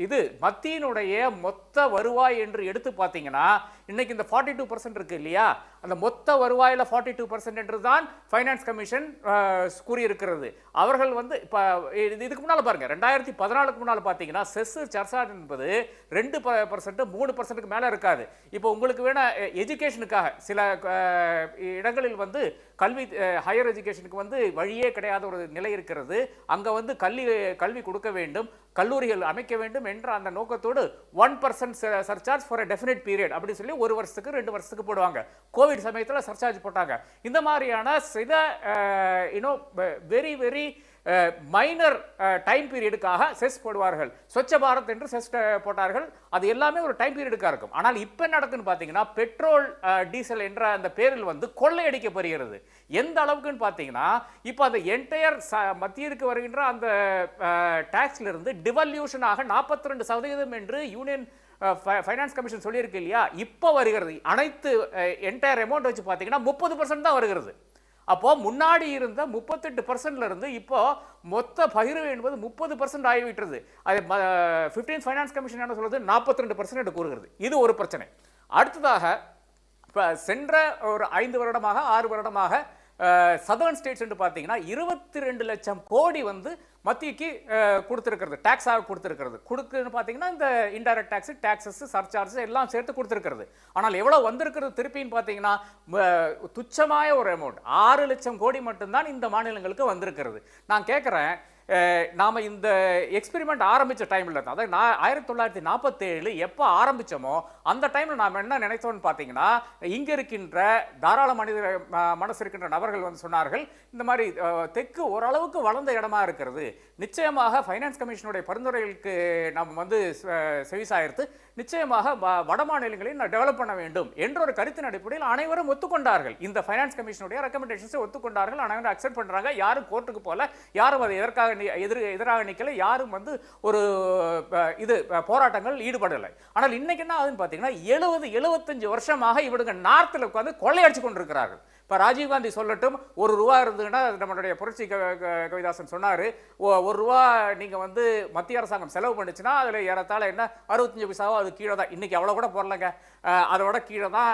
இது மத்தியினுடைய மொத்த வருவாய் என்று எடுத்து பார்த்தீங்கன்னா இன்னைக்கு இந்த 42% இருக்கு இல்லையா, அந்த மொத்த வருவாயில 42% என்று தான் ஃபைனான்ஸ் கமிஷன் கூறியிருக்கிறது. அவர்கள் இதுக்கு முன்னால பாருங்க 2014க்கு முன்னால பார்த்தீங்கன்னா செஸ் சர்சார்ஜ் என்பது 2%, 3%க்கு மேல இருக்காது. இப்போ உங்களுக்கு வேணா எஜுகேஷனுக்காக சில இடங்களில் கல்வி ஹையர் எஜுகேஷனுக்கு வழியே கிடையாத ஒரு நிலை இருக்கிறது. அங்க கல்வி கொடுக்க வேண்டும், கல்லூரிகள் அமைக்க வேண்டும் என்ற அந்த நோக்கத்தோடு 1% சர்சார்ஜ் ஃபார் டெஃபினிட் பீரியட் அப்படி சொல்லி 1 வருஷத்துக்கு 2 வருஷத்துக்கு போடுவாங்க. கோவிட் சமயத்தில் சர்சார்ஜ் போட்டாங்க. இந்த மாதிரியான சில வெரி வெரி மைனர் டைம் பீரியடுக்காக செஸ் போடுவார்கள். ஸ்வச்ச பாரத் என்று செஸ் போட்டார்கள். அது எல்லாமே ஒரு டைம் பீரியடுக்காக இருக்கும். ஆனால் இப்போ நடக்குன்னு பார்த்தீங்கன்னா பெட்ரோல் டீசல் என்ற அந்த பேரில் கொள்ளையடிக்கப்படுகிறது. எந்த அளவுக்குன்னு பார்த்தீங்கன்னா இப்போ அந்த என்டையர் மத்தியிற்கு வருகின்ற அந்த டாக்ஸ்ல இருந்து டிவல்யூஷனாக 42% என்று யூனியன் ஃபைனான்ஸ் கமிஷன் சொல்லியிருக்கு இல்லையா, இப்போ வருகிறது. அனைத்து என்டையர் அமௌண்ட் வச்சு பார்த்தீங்கன்னா 30% தான் வருகிறது. அப்போ முன்னாடி இருந்த 38% இருந்து இப்போ மொத்த பகிர்வு என்பது 30% ஆகிவிட்டது. அது 15th ஃபைனான்ஸ் கமிஷன் என்ன சொல்றது 42% கூறுகிறது. இது ஒரு பிரச்சனை. அடுத்ததாக சென்ற ஒரு 5 வருடமாக 6 வருடமாக சதர்ன் ஸ்டேட்ஸ் என்று பார்த்தீங்கன்னா 22 லட்சம் கோடி மத்தியக்கு கொடுத்திருக்கிறது, டாக்ஸாக கொடுத்திருக்கிறது. கொடுக்குன்னு பார்த்தீங்கன்னா இந்த இன்டைரக்ட் டாக்ஸ், டாக்ஸஸ், சர்சார்ஜஸ் எல்லாம் சேர்த்து கொடுத்திருக்கிறது. ஆனால் எவ்வளவு வந்திருக்கிறது திருப்பின்னு பார்த்தீங்கன்னா துச்சமாய ஒரு அமௌண்ட் 6 லட்சம் கோடி மட்டும்தான் இந்த மாநிலங்களுக்கு வந்திருக்கிறது. நான் கேட்குறேன், நாம இந்த எக்ஸ்பெரிமெண்ட் ஆரம்பிச்ச டைம்ல தான், அதாவது 1947 எப்போ ஆரம்பிச்சோமோ அந்த டைம்ல நாம என்ன நினைத்தோம்னு பார்த்தீங்கன்னா இங்க இருக்கின்ற தாராள மனசு இருக்கின்ற நபர்கள் சொன்னார்கள் இந்த மாதிரி தெற்கு ஓரளவுக்கு வளர்ந்த இடமா இருக்கிறது, நிச்சயமாக ஃபைனான்ஸ் கமிஷனுடைய பரிந்துரைகளுக்கு நாம் செவிசாயர்த்து நிச்சயமாக வட மாநிலங்களில் டெவலப் பண்ண வேண்டும் என்ற ஒரு கருத்தின் அடிப்படையில் அனைவரும் ஒத்துக்கொண்டார்கள். இந்த ஃபைனான்ஸ் கமிஷனுடைய ரெக்கமெண்டேஷன்ஸை ஒத்துக்கொண்டார்கள். அனைவரும் அக்செப்ட் பண்றாங்க. யாரும் கோர்ட்டுக்கு போல, யாரும் அதை எதிராக நிக்கல, யாரும் ஒரு இது போராட்டங்கள் ஈடுபடலை. ஆனால் இன்னைக்கு என்ன ஆகுதுன்னு பார்த்தீங்கன்னா 70-75 வருஷமாக இவங்க நார்த்தில் உட்கார்ந்து கொள்ளையடிச்சு கொண்டிருக்கிறார்கள். இப்போ ராஜீவ்காந்தி சொல்லட்டும், ₹1 இருந்ததுன்னா நம்மளுடைய புரட்சி கவிதாசன் சொன்னார், ₹1 நீங்கள் மத்திய அரசாங்கம் செலவு பண்ணுச்சுன்னா அதில் ஏறத்தாழ என்ன 65 பைசாவோ அது கீழே தான். இன்னைக்கு அவ்வளோ கூட போடலைங்க, அதோட கீழே தான்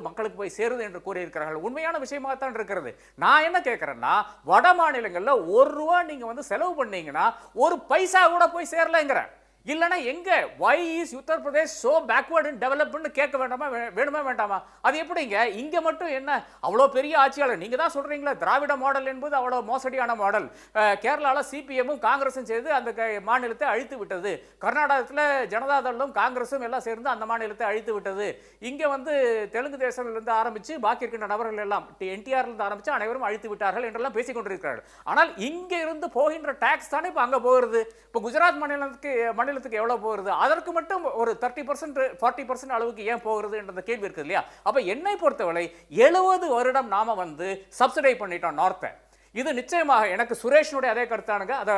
மக்களுக்கு போய் சேருது என்று கூறியிருக்கிறார்கள். உண்மையான விஷயமாக தான் இருக்கிறது. நான் என்ன கேட்குறேன்னா வட மாநிலங்களில் ₹1 நீங்கள் செலவு பண்ணீங்கன்னா 1 பைசா கூட போய் சேரலைங்கிறேன். இல்லனா எங்க why is Uttar Pradesh so backward in development கேட்க வேணுமா வேண்டாமா? அது எப்படிங்க இங்க மட்டும் என்ன அவ்வளவு பெரிய ஆட்சியாளர்? நீங்க தான் சொல்றீங்களா திராவிட மாடல் என்பது அவ்வளவு மோசடியான மாடல். கேரளால சிபிஎம்மும் காங்கிரஸும் சேர்ந்து அந்த மாநிலத்தை அழித்து விட்டது. கர்நாடகத்துல ஜனதா தளம் காங்கிரஸும் எல்லாம் சேர்ந்து அந்த மாநிலத்தை அழித்து விட்டது. இங்க வந்து தெலுங்கு தேசத்துல இருந்து ஆரம்பிச்சு பாக்கி இருக்கின்ற நபர்கள் எல்லாம் என்டிஆர்ல இருந்து ஆரம்பிச்சு அனைவரும் அழித்து விட்டார்கள் என்றெல்லாம் பேசிக் கொண்டிருக்கிறார்கள். ஆனால் இங்க இருந்து போகின்ற டாக்ஸ் தானே இப்ப அங்க போகிறது. இப்ப குஜராத் மாநிலத்துக்கு எவ்வளவு போகிறது? அதற்கு மட்டும் ஒரு 30% 40% அளவுக்கு ஏன் போகிறது என்ற கேள்வி இருக்குது இல்லையா? அப்ப என்னை பொறுத்தவரை 70 வருடம் நாம வந்து சப்சிடை பண்ணிட்டோம் நார்த்தை. இது நிச்சயமாக எனக்கு சுரேஷனுடைய அதே கருத்தானுங்க. அத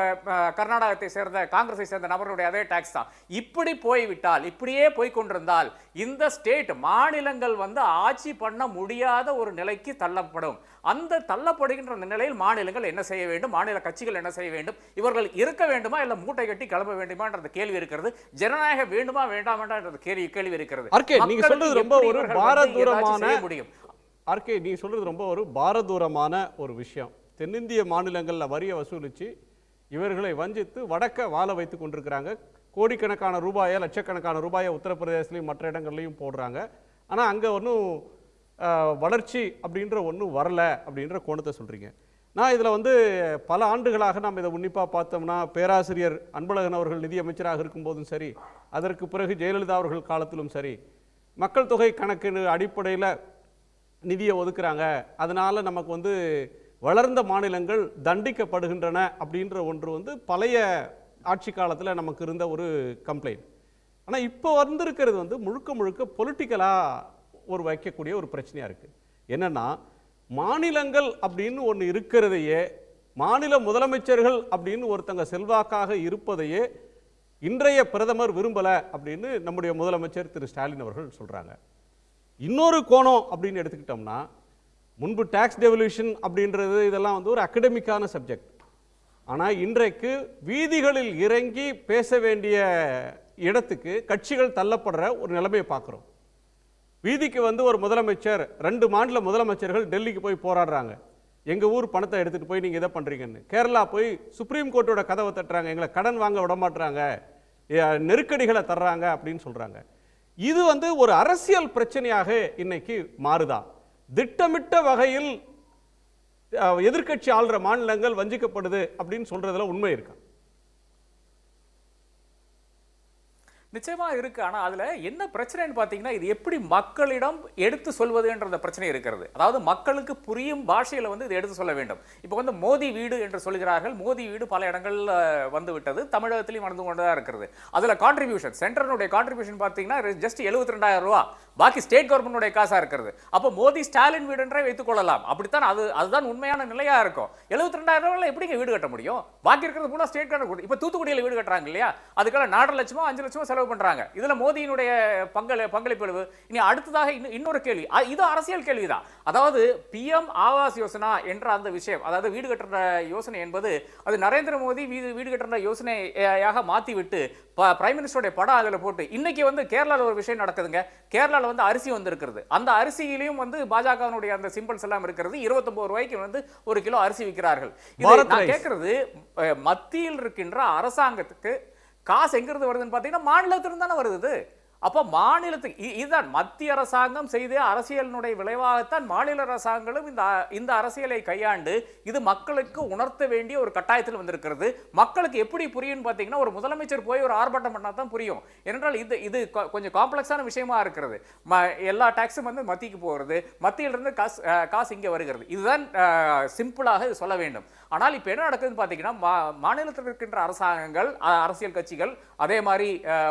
கர்நாடகத்தை சேர்ந்த காங்கிரஸை சேர்ந்த நபர்களுடைய அதே டாக்ஸ் தான். இப்படி போய்விட்டால், இப்படியே போய் கொண்டிருந்தால் இந்த ஸ்டேட் மாநிலங்கள் வந்து ஆட்சி பண்ண முடியாத ஒரு நிலைக்கு தள்ளப்படும். அந்த தள்ளப்படுகின்ற நிலையில் மாநிலங்கள் என்ன செய்ய வேண்டும், மாநில கட்சிகள் என்ன செய்ய வேண்டும், இவர்கள் இருக்க வேண்டுமா இல்ல மூட்டை கட்டி கிளம்ப வேண்டுமா என்ற கேள்வி இருக்கிறது. ஜனநாயகம் வேண்டுமா வேண்டாமா என்ற கேள்வி இருக்கிறது. நீங்க சொல்றது ரொம்ப ஒரு பாரதூரமான முடியும். நீங்க சொல்றது ரொம்ப ஒரு பாரதூரமான ஒரு விஷயம். தென்னிந்திய மாநிலங்களில் வரியை வசூலித்து இவர்களை வஞ்சித்து வடக்க வாழ வைத்து கொண்டிருக்கிறாங்க. கோடிக்கணக்கான ரூபாயை லட்சக்கணக்கான ரூபாயை உத்தரப்பிரதேசலையும் மற்ற இடங்கள்லையும் போடுறாங்க. ஆனால் அங்கே ஒன்றும் வளர்ச்சி அப்படின்ற ஒன்றும் வரல அப்படின்ற கோணத்தை சொல்கிறீங்க. நான் இதில் வந்து பல ஆண்டுகளாக நாம் இதை உன்னிப்பாக பார்த்தோம்னா பேராசிரியர் அன்பழகன் அவர்கள் நிதியமைச்சராக இருக்கும்போதும் சரி, அதற்கு பிறகு ஜெயலலிதா அவர்கள் காலத்திலும் சரி, மக்கள் தொகை கணக்கு அடிப்படையில் நிதியை ஒதுக்குறாங்க, அதனால் நமக்கு வந்து வளர்ந்த மாநிலங்கள் தண்டிக்கப்படுகின்றன அப்படின்ற ஒன்று வந்து பழைய ஆட்சி காலத்தில் நமக்கு இருந்த ஒரு கம்ப்ளைண்ட். ஆனால் இப்போ வந்திருக்கிறது வந்து முழுக்க முழுக்க பொலிட்டிக்கலாக ஒரு வைக்கக்கூடிய ஒரு பிரச்சனையாக இருக்குது. என்னென்னா மாநிலங்கள் அப்படின்னு ஒன்று இருக்கிறதையே, மாநில முதலமைச்சர்கள் அப்படின்னு ஒருத்தங்க செல்வாக்காக இருப்பதையே இன்றைய பிரதமர் விரும்பலை அப்படின்னு நம்முடைய முதலமைச்சர் திரு ஸ்டாலின் அவர்கள் சொல்கிறாங்க. இன்னொரு கோணம் அப்படின்னு எடுத்துக்கிட்டோம்னா, முன்பு டாக்ஸ் டெவல்யூஷன் அப்படின்றது இதெல்லாம் வந்து ஒரு அகடமிக்கான சப்ஜெக்ட். ஆனால் இன்றைக்கு வீதிகளில் இறங்கி பேச வேண்டிய இடத்துக்கு கட்சிகள் தள்ளப்படுற ஒரு நிலைமையை பார்க்குறோம். வீதிக்கு வந்து ஒரு முதலமைச்சர், 2 மாநில முதலமைச்சர்கள் டெல்லிக்கு போய் போராடுறாங்க, எங்கள் ஊர் பணத்தை எடுத்துகிட்டு போய் நீங்கள் இதை பண்ணுறீங்கன்னு. கேரளா போய் சுப்ரீம் கோர்ட்டோட கதவை தட்டுறாங்க, எங்களை கடன் வாங்க விட மாட்டுறாங்க, நெருக்கடிகளை தர்றாங்க அப்படின்னு சொல்கிறாங்க. இது வந்து ஒரு அரசியல் பிரச்சனையாக இன்னைக்கு மாறுதா? திட்டமிட்ட வகையில் எதிர்க்கட்சி ஆளுற மாநிலங்கள் வஞ்சிக்கப்படுது அப்படின்னு சொல்றதுல உண்மை இருக்கா? நிச்சயமா இருக்கு. ஆனா அதுல என்ன பிரச்சனைன்னு பாத்தீங்கன்னா, இது எப்படி மக்களிடம் எடுத்து சொல்வதுன்ற பிரச்சனை இருக்கிறது. அதாவது மக்களுக்கு புரியும் பாஷையில வந்து இதை எடுத்து சொல்ல வேண்டும். இப்போ வந்து மோடி வீடு என்று சொல்கிறார்கள். மோடி வீடு பல இடங்கள்ல வந்து விட்டது, தமிழகத்திலையும் நடந்து கொண்டுதான் இருக்கிறது. அதுல கான்ட்ரிபியூஷன், சென்டருடைய கான்ட்ரிபியூஷன் பாத்தீங்கன்னா ஜஸ்ட் 72,000 ரூபாய், பாக்கி ஸ்டேட் கவர்மெண்ட் காசா இருக்கிறது. அப்போ மோடி ஸ்டாலின் வீடு என்றே வைத்துக் கொள்ளலாம். அப்படித்தான் அதுதான் உண்மையான நிலையா இருக்கும். 72,000 ரூபாய் எப்படிங்க வீடு கட்ட முடியும்? பாக்கி இருக்கிறது கூட ஸ்டேட் கவர்மெண்ட். இப்ப தூத்துக்குடியில வீடு கட்டுறாங்க இல்லையா, அதுக்கான 4 லட்சமோ 5 லட்சமோ செலவு பண்றாங்க. இதுல மோடியினுடைய பங்களிப்பு. இனி அடுத்ததாக இன்னொரு கேள்வி, இது அரசியல் கேள்விதான். அதாவது பிஎம் ஆவாஸ் யோசனா என்ற அந்த விஷயம், அதாவது வீடு கட்டுற யோசனை என்பது அது நரேந்திர மோடி வீடு கட்டுற யோசனையாக மாத்தி விட்டு பிரைம் மினிஸ்டருடைய படம் அதுல போட்டு, இன்னைக்கு வந்து கேரளால ஒரு விஷயம் நடக்குதுங்க. கேரளால வந்து அரிசி வந்து இருக்கிறது. அந்த அரிசியிலையும் வந்து பாஜகவினுடைய அந்த சிம்பிள்ஸ் எல்லாம் இருக்கிறது. 29 ரூபாய்க்கு வந்து 1 கிலோ அரிசி விற்கிறார்கள். நான் கேட்கறது, மத்தியில் இருக்கின்ற அரசாங்கத்துக்கு காசு எங்கிருந்து வருதுன்னு பாத்தீங்கன்னா மாநிலத்திலிருந்து தானே வருது. அப்ப மாநிலத்துக்கு இதுதான் மத்திய அரசாங்கம் செய்த அரசியலினுடைய விளைவாகத்தான் மாநில அரசாங்கங்களும் இந்த அரசியலை கையாண்டு இது மக்களுக்கு உணர்த்த வேண்டிய ஒரு கட்டாயத்தில் வந்திருக்கிறது. மக்களுக்கு எப்படி புரியும் பாத்தீங்கன்னா, ஒரு முதலமைச்சர் போய் ஒரு ஆர்ப்பாட்டம் பண்ணா தான் புரியும். ஏனென்றால் இது கொஞ்சம் காம்ப்ளெக்ஸான விஷயமா இருக்கிறது. எல்லா டாக்ஸும் வந்து மத்திக்கு போகிறது, மத்தியிலிருந்து காசு இங்க வருகிறது. இதுதான் சிம்பிளாக சொல்ல வேண்டும். ஆனால் இப்ப என்ன நடக்குதுன்னு பாத்தீங்கன்னா, மாநிலத்தில் இருக்கின்ற அரசாங்கங்கள், அரசியல் கட்சிகள், அதே மாதிரி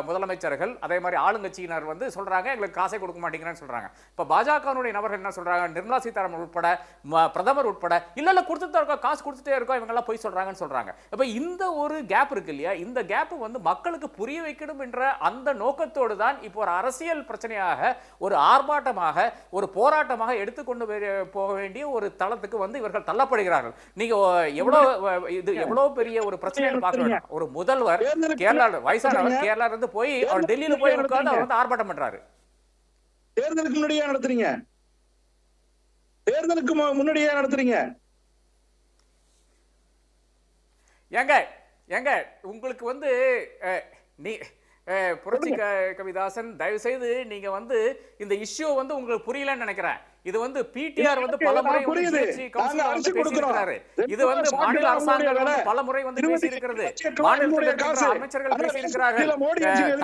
முதலமைச்சர்கள், அதே மாதிரி ஆளுங்கட்சியினர் வந்து சொல்றாங்க எங்களுக்கு காசை கொடுக்க மாட்டேங்கிறான்னு சொல்றாங்க. இப்ப பாஜகவினுடைய நபர்கள் என்ன சொல்றாங்க, நிர்மலா சீதாராமன் உட்பட, பிரதமர் உட்பட, இல்ல கொடுத்துட்டே இருக்கோம், காசு கொடுத்துட்டே இருக்கோம், இவங்க எல்லாம் போய் சொல்றாங்கன்னு சொல்றாங்க. இப்ப இந்த ஒரு கேப் இருக்கு இல்லையா, இந்த கேப் வந்து மக்களுக்கு புரிய வைக்கணும் என்ற அந்த நோக்கத்தோடு தான் இப்போ ஒரு அரசியல் பிரச்சனையாக, ஒரு ஆர்ப்பாட்டமாக, ஒரு போராட்டமாக எடுத்துக்கொண்டு போக வேண்டிய ஒரு தளத்துக்கு வந்து இவர்கள் தள்ளப்படுகிறார்கள். நீங்க எவ்வளவு பெரிய ஒரு பிரச்சனை பார்க்கணும். ஒரு முதல்வர் கேரளால வயசானவர் கேரளால இருந்து போய் அவர் டெல்லியில போய் உட்கார்ந்து அவர் வந்து ஆர்ப்பாட்டம் பண்றாரு. தேர்தலுக்கு முன்னாடியே நடத்துறீங்க, தேர்தலுக்கு முன்னாடியே நடத்துறீங்க. ஏங்க உங்களுக்கு வந்து நீ புரட்சி கவிதாசன் தயவு செய்து நீங்க வந்து இந்த இஷ்யூ வந்து உங்களுக்கு புரியலன்னு நினைக்கிறேன். இது வந்து பிடிஆர் வந்து பல முறை பேசியிருக்கிறாரு. இது வந்து மாநில அரசாங்கம் வந்து பல முறை வந்து பேசியிருக்கிறது. மாநிலத்தில் இருக்கிற அமைச்சர்கள் பேசியிருக்கிறார்கள்,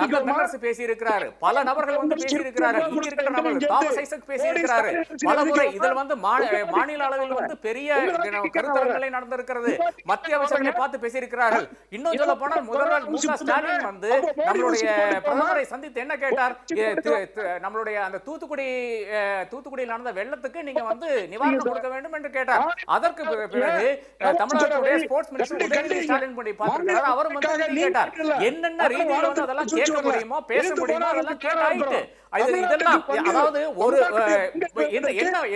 தங்கரசு பேசியிருக்கிறாரு, பல நபர்கள் வந்து பேசியிருக்கிறார்கள், இங்க இருக்கிற நபர்கள் தாமஸ் ஐசக் பேசியிருக்கிறாரு பல முறை. இதில் வந்து மாநில அளவில் வந்து பெரிய கருத்தரங்களை நடந்திருக்கிறது. மத்திய அமைச்சர்களை பார்த்து பேசியிருக்கிறார்கள். இன்னும் சொல்ல போனால் முதல்வர் மு.க. ஸ்டாலின் வந்து நம்மளுடைய பிரதமரை சந்தித்து என்ன கேட்டார்? நம்மளுடைய அந்த தூத்துக்குடியில் நடந்த வெள்ளத்துக்கு நீங்க வந்து நிவாரணம் கொடுக்க வேண்டும் என்று கேட்டார். அதற்கு பிறகு தமிழ்நாட்டுடைய ஸ்போர்ட்ஸ் மினிஸ்டர் உதயநிதி ஸ்டாலின் பண்ணி பார்த்திருக்கிறார். அவரும் வந்து கேட்டார், என்னென்ன ரீதியில வந்து அதெல்லாம் கேட்க முடியுமோ பேச முடியுமோ அதெல்லாம் கேட்டாயிட்டு. இதெல்லாம் அதாவது ஒரு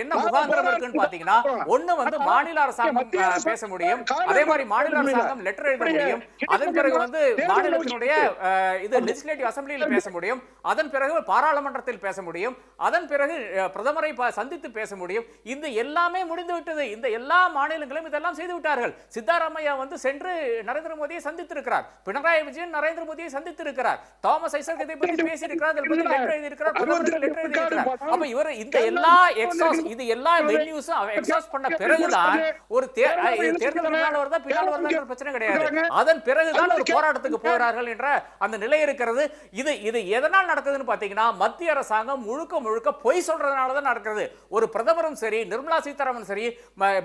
என்ன முகாந்திரம் இருக்குன்னு பாத்தீங்கன்னா, ஒண்ணு வந்து மாநில அரசாங்கம் பேச முடியும், அதே மாதிரி மாநில அரசாங்கம் லெட்டர் எழுத முடியும், அதன் பிறகு வந்து மாநிலத்தினுடைய இது லெஜிஸ்லேட்டிவ் அசம்பிளியில் பேச முடியும், அதன் பிறகு பாராளுமன்றத்தில் பேச முடியும், அதன் பிறகு பிரதமரை சந்தித்து பேச முடியும். இந்த எல்லாமே முடிந்து விட்டது. இந்த எல்லா மாநிலங்களும் இதெல்லாம் செய்து விட்டார்கள். சித்தாராமையா வந்து சென்று நரேந்திர மோடியை சந்தித்திருக்கிறார், பினராயி விஜயன் நரேந்திர மோடியை சந்தித்திருக்கிறார், தாமஸ் ஐசக் இதை பற்றி பேசியிருக்கிறார், இதை பற்றி லெட்டர் எழுதியிருக்கிறார், பிரதமருக்கு லெட்டர் எழுதியிருக்கிறார். அப்ப இவர் இந்த எல்லா இது எல்லா வென்யூஸும் எக்ஸாஸ்ட் பண்ண பிறகுதான் ஒரு தேர்தல் பின்னால் வருதா பிரச்சனை கிடையாது. அதன் பிறகுதான் ஒரு போராட்டத்துக்கு போகிறார்கள் என்ற அந்த நிலை இருக்கிறது. இது எதனால் நடக்குதுன்னு பாத்தீங்கன்னா, மத்திய அரசாங்கம் முழுக்க பொய் சொல்றதுனால தான் நடக்கிறது. ஒரு பிரதமரும் சரி, நிர்மலா சீதாராமன் சரி,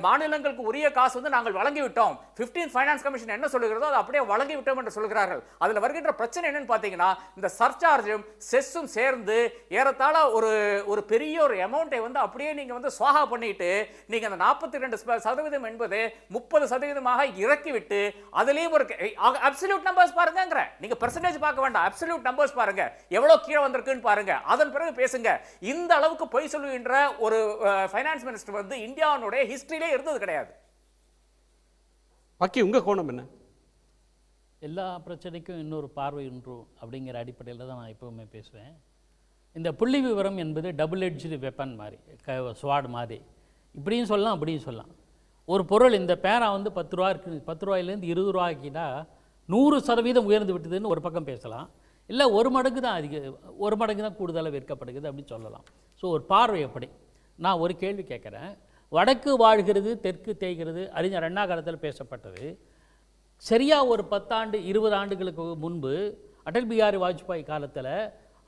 மாநிலங்களுக்கு உரிய காசு வந்து நாங்கள் வழங்கிவிட்டோம், 15th ஃபைனான்ஸ் கமிஷன் என்ன சொல்லுகிறதோ அதை அப்படியே வழங்கிவிட்டோம் என்று சொல்கிறார்கள். அதுல வருகின்ற பிரச்சனை என்னன்னு பாத்தீங்கன்னா, இந்த சர்சார்ஜும் செஸ்ஸும் சேர்ந்து ஏறத்தாழ ஒரு பெரிய ஒரு அமௌண்ட்டை வந்து அப்படியே நீங்க வந்து சுவாகா பண்ணிட்டு, நீங்க அந்த 42% என்பது 30% இறக்கிவிட்டு அதுலயும் ஒரு அப்சல்யூட் நம்பர்ஸ் பாருங்க. நீங்க பெர்சன்டேஜ் பார்க்க வேண்டாம், அப்சல்யூட் நம்பர்ஸ் பாருங்க, எவ்வளவு கீழே வந்திருக்குன்னு பாருங்க, அதன் பிறகு பேசுங்க. இந்த அளவுக்கு பொய் சொல்லுகின்ற ஒரு ஃபைனான்ஸ் மினிஸ்டர் வந்து இந்தியாவுடைய ஹிஸ்டரியிலே இருந்தது கிடையாது. பாக்கி உங்க கோணம் என்ன? எல்லா பிரச்சனைக்கும் இன்னொரு பார்வை உண்டு அப்படிங்கிற அடிப்படையில் தான் நான் எப்பவுமே பேசுவேன். இந்த புள்ளி விவரம் என்பது டபுள் எட்ஜ்டு வெப்பன் மாதிரி, ஸ்வாட் மாதிரி, இப்படியும் சொல்லலாம் அப்படியும் சொல்லலாம். ஒரு பொருள் இந்த பேரா வந்து 10 ரூபா இருக்குது, 10 ரூபாயிலேருந்து 20 ரூபா ஆக்கிட்டா 100% உயர்ந்து விட்டதுன்னு ஒரு பக்கம் பேசலாம். இல்லை ஒரு மடங்கு தான் கூடுதலாக விற்கப்படுகிறது அப்படின்னு சொல்லலாம். ஸோ ஒரு பார்வை எப்படி. நான் ஒரு கேள்வி கேட்குறேன். வடக்கு வாழ்கிறது தெற்கு தேய்கிறது அறிஞர் அண்ணா காலத்தில் பேசப்பட்டது. சரியாக ஒரு 10 ஆண்டு 20 ஆண்டுகளுக்கு முன்பு அடல் பிஹாரி வாஜ்பாய் காலத்தில்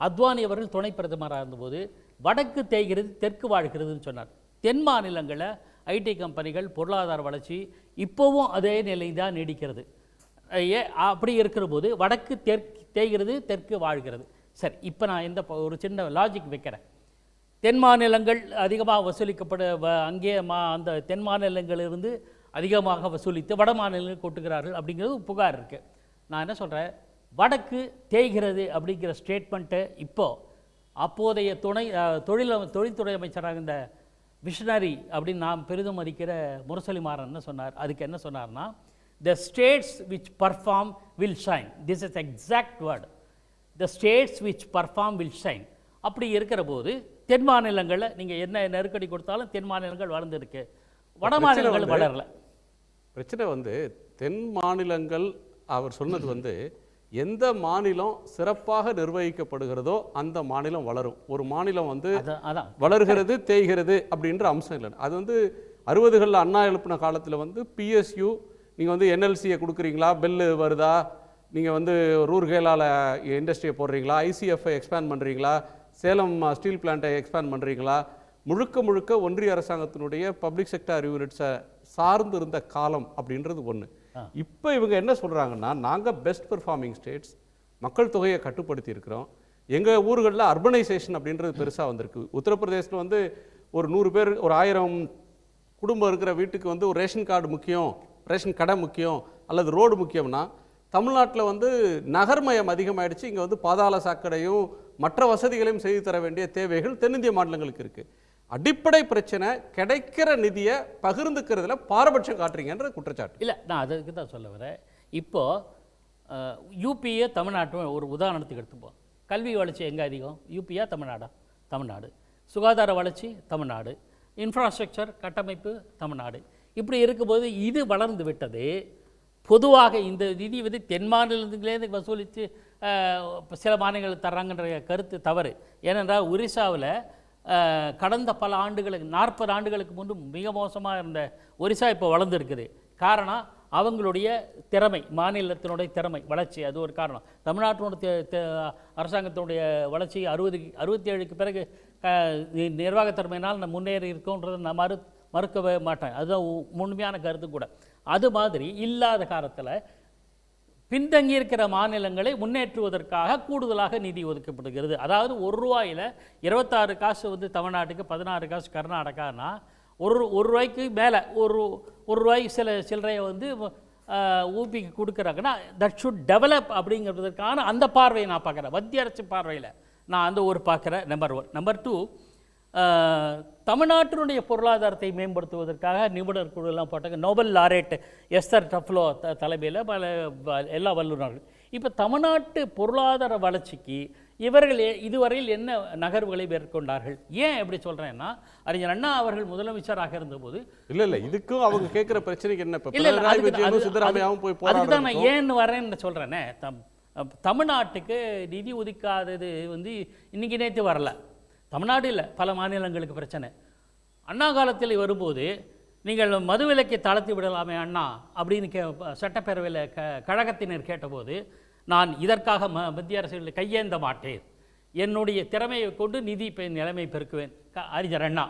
அத்வானி அவர்கள் துணை பிரதமராக இருந்தபோது வடக்கு தேய்கிறது தெற்கு வாழ்கிறதுன்னு சொன்னார். தென் மாநிலங்களில் ஐடி கம்பெனிகள் பொருளாதார வளர்ச்சி இப்போவும் அதே நிலை தான் நீடிக்கிறது. அப்படி இருக்கிற போது வடக்கு தேய்கிறது தெற்கு வாழ்கிறது. சரி, இப்போ நான் ஒரு சின்ன லாஜிக் வைக்கிறேன். தென் மாநிலங்கள் அதிகமாக வசூலிக்கப்பட அங்கே அந்த தென் மாநிலங்களிலிருந்து அதிகமாக வசூலித்து வட மாநிலங்கள் கொட்டுகிறார்கள் அப்படிங்கிறது புகார் இருக்குது. நான் என்ன சொல்கிறேன், வடக்கு தேய்கிறது அப்படிங்கிற ஸ்டேட்மெண்ட்டு இப்போது அப்போதைய தொழில்துறை அமைச்சராக இந்த விஷனரி அப்படின்னு நாம் பெரிதும் மதிக்கிற முரசொலி மாறன் என்ன சொன்னார்? அதுக்கு என்ன சொன்னார்னா, the states which perform will shine. This is exact word. The states which perform will shine. அப்படி இருக்கிற போது தென் மாநிலங்களில் நீங்கள் என்ன நெருக்கடி கொடுத்தாலும் தென் மாநிலங்கள் வளர்ந்துருக்கு, வட மாநிலங்கள் வளரல. பிரச்சனை வந்து தென் மாநிலங்கள் அவர் சொன்னது வந்து எந்த மாநிலம் சிறப்பாக நிர்வகிக்கப்படுகிறதோ அந்த மாநிலம் வளரும். ஒரு மாநிலம் வந்து வளர்கிறது தேய்கிறது அப்படின்ற அம்சம் இல்லை. அது வந்து 60களில் அண்ணா எழுப்பின காலத்தில் வந்து பிஎஸ்யூ நீங்கள் வந்து என்எல்சியை கொடுக்குறீங்களா, பெல்லு வருதா, நீங்கள் வந்து ரூர்கேலால் இண்டஸ்ட்ரியை போடுறீங்களா, ஐசிஎஃப்ஐ எக்ஸ்பேண்ட் பண்ணுறீங்களா, சேலம் ஸ்டீல் பிளான்ட்டை எக்ஸ்பேண்ட் பண்ணுறீங்களா, முழுக்க ஒன்றிய அரசாங்கத்தினுடைய பப்ளிக் செக்டார் யூனிட்ஸை சார்ந்து இருந்த காலம் அப்படின்றது ஒன்று. இப்போ இவங்க என்ன சொல்கிறாங்கன்னா, நாங்கள் பெஸ்ட் பெர்ஃபார்மிங் ஸ்டேட்ஸ், மக்கள் தொகையை கட்டுப்படுத்தி இருக்கிறோம், எங்கள் ஊர்களில் அர்பனைசேஷன் அப்படின்றது பெருசாக வந்திருக்கு. உத்தரப்பிரதேசத்தில் வந்து ஒரு 100 பேர் ஒரு 1000 குடும்பம் இருக்கிற வீட்டுக்கு வந்து ஒரு ரேஷன் கார்டு முக்கியம், ரேஷன் கடை முக்கியம், அல்லது ரோடு முக்கியம்னா, தமிழ்நாட்டில் வந்து நகர்மயம் அதிகமாகிடுச்சு. இங்கே வந்து பாதாள சாக்கடையும் மற்ற வசதிகளையும் செய்து தர வேண்டிய தேவைகள் தென்னிந்திய மாநிலங்களுக்கு இருக்குது. அடிப்படை பிரச்சனை கிடைக்கிற நிதியை பகிர்ந்துக்கிறதுல பாரபட்சம் காட்டுறீங்கன்ற குற்றச்சாட்டு. இல்லை, நான் அதுக்கு தான் சொல்ல வரேன். இப்போது யூபிஏ தமிழ்நாட்டு ஒரு உதாரணத்துக்கு எடுத்துப்போம். கல்வி வளர்ச்சி எங்கே அதிகம்? யூபியா தமிழ்நாடா? தமிழ்நாடு. சுகாதார வளர்ச்சி தமிழ்நாடு. இன்ஃப்ராஸ்ட்ரக்சர் கட்டமைப்பு தமிழ்நாடு. இப்படி இருக்கும்போது இது வளர்ந்து விட்டது. பொதுவாக இந்த நிதி வந்து தென் மாநிலத்திலேருந்து வசூலித்து சில மாநிலங்களுக்கு தர்றாங்கன்ற கருத்து தவறு. ஏனென்றால் ஒரிசாவில் கடந்த பல ஆண்டுகளுக்கு 40 ஆண்டுகளுக்கு முன்பு மிக மோசமாக இருந்த ஒரிசா இப்போ வளர்ந்துருக்குது. காரணம் அவங்களுடைய திறமை, மாநிலத்தினுடைய திறமை, வளர்ச்சி. அது ஒரு காரணம். தமிழ்நாட்டினுடைய அரசாங்கத்தினுடைய வளர்ச்சி 67க்கு பிறகு நிர்வாக திறமையினால் நம்ம முன்னேறி இருக்கோன்றதை நான் மறுக்கவே மாட்டேன். அதுதான் உண்மையான கருத்து கூட. அது மாதிரி இல்லாத காலத்தில் பின்தங்கி இருக்கிற மாநிலங்களை முன்னேற்றுவதற்காக கூடுதலாக நிதி ஒதுக்கப்படுகிறது. அதாவது ₹1 26 காசு வந்து தமிழ்நாட்டுக்கு, 16 காசு கர்நாடகானா, ஒரு ரூபாய்க்கு மேலே ஒரு ரூபாய்க்கு சில்லறையை வந்து ஊபிக்கு கொடுக்குறாங்கன்னா தட் ஷுட் டெவலப் அப்படிங்கிறதுக்கான அந்த பார்வையை நான் பார்க்குறேன். மத்திய அரசு பார்வையில் நான் அந்த ஒரு பார்க்குறேன். நம்பர் 1. நம்பர் 2, தமிழ்நாட்டினுடைய பொருளாதாரத்தை மேம்படுத்துவதற்காக நிபுணர் குழுலாம் போட்டாங்க. நோபல் லாரேட் எஸ்தர் டஃப்லோ தலைமையில் எல்லா வல்லுநர்கள். இப்போ தமிழ்நாட்டு பொருளாதார வளர்ச்சிக்கு இவர்கள் இதுவரையில் என்ன நகர்வுகளை மேற்கொண்டார்கள்? ஏன் எப்படி சொல்கிறேன்னா, அறிஞர் அண்ணா அவர்கள் முதலமைச்சராக இருந்தபோது இல்லை இதுக்கும் அவங்க கேட்குற பிரச்சனைக்கு என்ன, சித்தராமையாவும் போய் அதுதான் நான் ஏன்னு வரேன்னு சொல்கிறேன்னே. தமிழ்நாட்டுக்கு நிதி ஒதுக்காதது வந்து இன்னைக்கு நேற்று வரல. தமிழ்நாடு இல்லை, பல மாநிலங்களுக்கு பிரச்சனை. அண்ணா காலத்தில் வரும்போது நீங்கள் மதுவிலக்கை தளர்த்தி விடலாமே அண்ணா அப்படின்னு சட்டப்பேரவையில் கழகத்தினர் கேட்டபோது, நான் இதற்காக மத்திய அரசு கையேந்த மாட்டேன், என்னுடைய திறமையை கொண்டு நிதி நிலைமை பெருக்குவேன். அறிஞர் அண்ணா.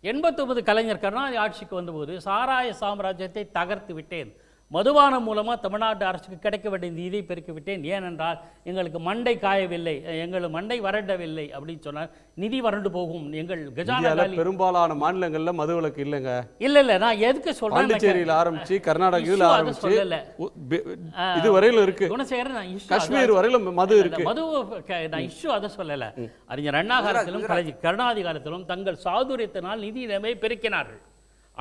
89 கலைஞர் கருணாநிதி ஆட்சிக்கு வந்தபோது சாராய சாம்ராஜ்யத்தை தகர்த்து விட்டேன், மதுபானம் மூலமாக தமிழ்நாட்டு அரசுக்கு கிடைக்க வேண்டிய நிதியை பெருக்கி விட்டேன், ஏனென்றால் எங்களுக்கு மண்டை காயவில்லை, எங்கள் மண்டை வறண்டவில்லை அப்படின்னு சொன்னால் நிதி வறண்டு போகும். எங்கள் கஜானா பெரும்பாலான மாநிலங்கள்ல மதுவிலக்கு இல்லைங்க. இல்ல நான் எதுக்கு சொல்றேன், பாண்டிச்சேரியில் ஆரம்பிச்சு கர்நாடகாவில் ஆரம்பிச்சு இது வரையில இருக்கு, குணசேகரன், நான் காஷ்மீர் வரையில மது இருக்கு. மது நான் இஷ்யூ அதை சொல்லல. அறிஞர் அண்ணா காலத்திலும் கருணாநிதி காலத்திலும் தங்கள் சாதுரியத்தினால் நிதி நிலைமை பெருக்கினார்கள்.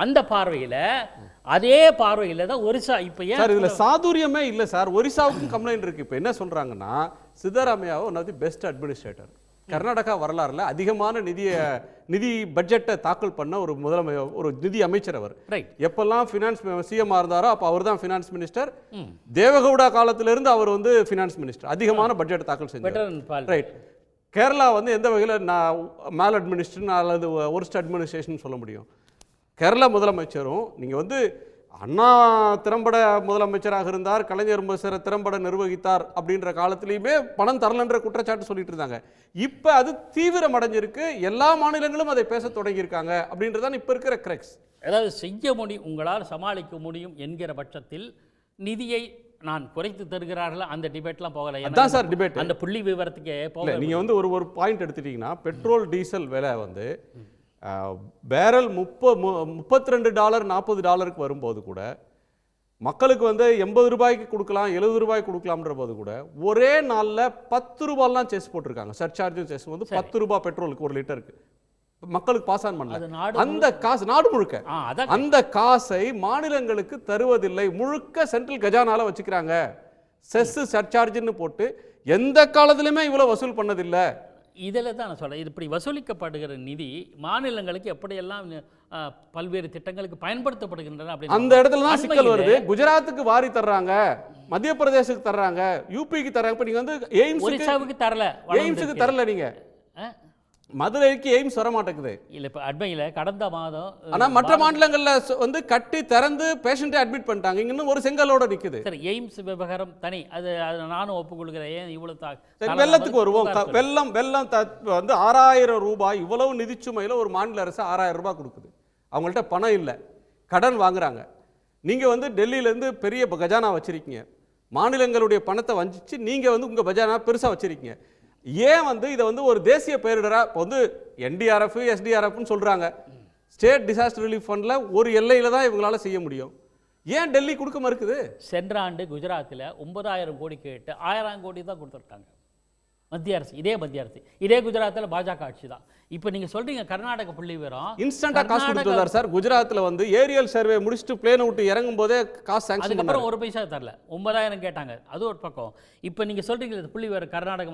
அந்த பார்வையில் அதே பார்வையில் தான் ஒரிசா. இப்போ ஏன் இதுல சாதுரியமே இல்லை சார், ஒரிசாவுக்கும் கம்ப்ளைண்ட் இருக்கு. இப்போ என்ன சொல்றாங்கன்னா, சித்தராமையாவை one of the best administrator, Karnataka வரலாறுல அதிகமான நிதி பட்ஜெட்டை தாக்கல் பண்ண ஒரு நிதி அமைச்சர் அவர். எப்பெல்லாம் ஃபினான்ஸ் சிஎம் இருந்தாரோ அப்போ அவர் தான் ஃபினான்ஸ் மினிஸ்டர். தேவகவுடா காலத்திலிருந்து அவர் வந்து ஃபினான்ஸ் மினிஸ்டர், அதிகமான பட்ஜெட் தாக்கல் செஞ்சார். ரைட். கேரளா வந்து எந்த வகையில் நான் மேல் அட்மினிஸ்ட்ரேஷன் அல்லது ஒர்ஸ்ட் அட்மினிஸ்ட்ரேஷன் சொல்ல முடியும்? கேரளா முதலமைச்சரும் நீங்கள் வந்து அண்ணா திறம்பட முதலமைச்சராக இருந்தார், கலைஞர் திறம்பட நிர்வகித்தார் அப்படின்ற காலத்திலையுமே பணம் தரலன்ற குற்றச்சாட்டு சொல்லிட்டு இருந்தாங்க. இப்போ அது தீவிரம் அடைஞ்சிருக்கு, எல்லா மாநிலங்களும் அதை பேச தொடங்கியிருக்காங்க அப்படின்றதான் இப்போ இருக்கிற கிரெக்ஸ். அதாவது செய்ய முடியும், உங்களால் சமாளிக்க முடியும் என்கிற பட்சத்தில் நிதியை நான் குறைத்து தருகிறார்கள். அந்த டிபேட்லாம் போகலை. அதான் சார் டிபேட். அந்த புள்ளி விவரத்துக்கே போகல. நீங்கள் வந்து ஒரு பாயிண்ட் எடுத்துட்டீங்கன்னா, பெட்ரோல் டீசல் விலை வந்து பேரல் $32 $40 வரும்போது கூட மக்களுக்கு வந்து ₹80 கொடுக்கலாம், ₹70 கொடுக்கலாம்ன்ற போது கூட ஒரே நாளில் ₹10 செஸ் போட்டிருக்காங்க. சர்சார்ஜும் செஸ் வந்து ₹10 பெட்ரோலுக்கு 1 லிட்டருக்கு மக்களுக்கு பாஸ் ஆன் பண்ணல. அந்த காசு நாடு முழுக்க, அந்த காசை மாநிலங்களுக்கு தருவதில்லை, முழுக்க சென்ட்ரல் கஜானால வச்சுக்கிறாங்க. செஸ் சர்சார்ஜ்னு போட்டு எந்த காலத்திலுமே இவ்வளவு வசூல் பண்ணதில்லை. இதில் தான் நான் சொல்கிறேன், இப்படி வசூலிக்கப்படுகிற நிதி மாநிலங்களுக்கு எப்படியெல்லாம் பல்வேறு திட்டங்களுக்கு பயன்படுத்தப்படுகின்றன அப்படின்னு அந்த இடத்துல தான் சிக்கல் வருது. குஜராத்துக்கு வாரி தர்றாங்க, மத்திய பிரதேசத்துக்கு தர்றாங்க, யூபிக்கு தர்றாங்க. இப்போ நீங்கள் வந்து ஒரிசாவுக்கு தரல, எய்ம்ஸுக்கு தரல. நீங்கள் மதுரைக்கு எய்ம்ஸ் வர மாட்டேங்குது. இல்லை இப்போ அண்மையில் கடந்த மாதம் ஆனால் மற்ற மாநிலங்களில் வந்து கட்டி திறந்து பேஷண்ட்டை அட்மிட் பண்ணிட்டாங்க. இன்னும் ஒரு செங்கலோட நிற்குது. சரி, எய்ம்ஸ் விவகாரம் தனி, அது நானும் ஒப்புக்கொள்கிறேன். ஏன் இவ்வளோ வெள்ளத்துக்கு வருவோம். வெள்ளம் வந்து ₹6000 இவ்வளவு நிதிச்சுமையில் ஒரு மாநில அரசு ₹6000 கொடுக்குது. அவங்கள்ட்ட பணம் இல்லை, கடன் வாங்குறாங்க. நீங்கள் வந்து டெல்லியிலேருந்து பெரிய கஜானா வச்சிருக்கீங்க, மாநிலங்களுடைய பணத்தை வஞ்சிச்சு நீங்கள் வந்து உங்கள் கஜானா பெருசாக வச்சிருக்கீங்க. ஏன் வந்து இதை வந்து ஒரு தேசிய பேரிடரா இப்போ வந்து NDRF SDRFன்னு சொல்கிறாங்க, ஸ்டேட் டிசாஸ்டர் ரிலீஃப் ஃபண்டில் ஒரு எல்லையில் தான் இவங்களால செய்ய முடியும். ஏன் டெல்லி கொடுக்க மறுக்குது? சென்ற ஆண்டு குஜராத்தில் 9000 கோடி கேட்டு 1000 கோடி தான் கொடுத்துருக்காங்க மத்திய அரசு. மத்திய அரசு இதே குஜராத்தில் பாஜக ஆட்சி தான். இப்போ நீங்கள் சொல்கிறீங்க கர்நாடக புள்ளி விவரம் இன்ஸ்டன்ட்டாக காசு கொடுத்துருந்தார் சார். குஜராத்தில் வந்து ஏரியல் சர்வே முடிச்சுட்டு பிளேனை விட்டு இறங்கும் போதே காசு சாங்ஷன், அதுக்கப்புறம் 1 பைசா தரல, 9000 கேட்டாங்க. அது ஒரு பக்கம். இப்போ நீங்கள் சொல்கிறீங்க புள்ளி விவரம் கர்நாடக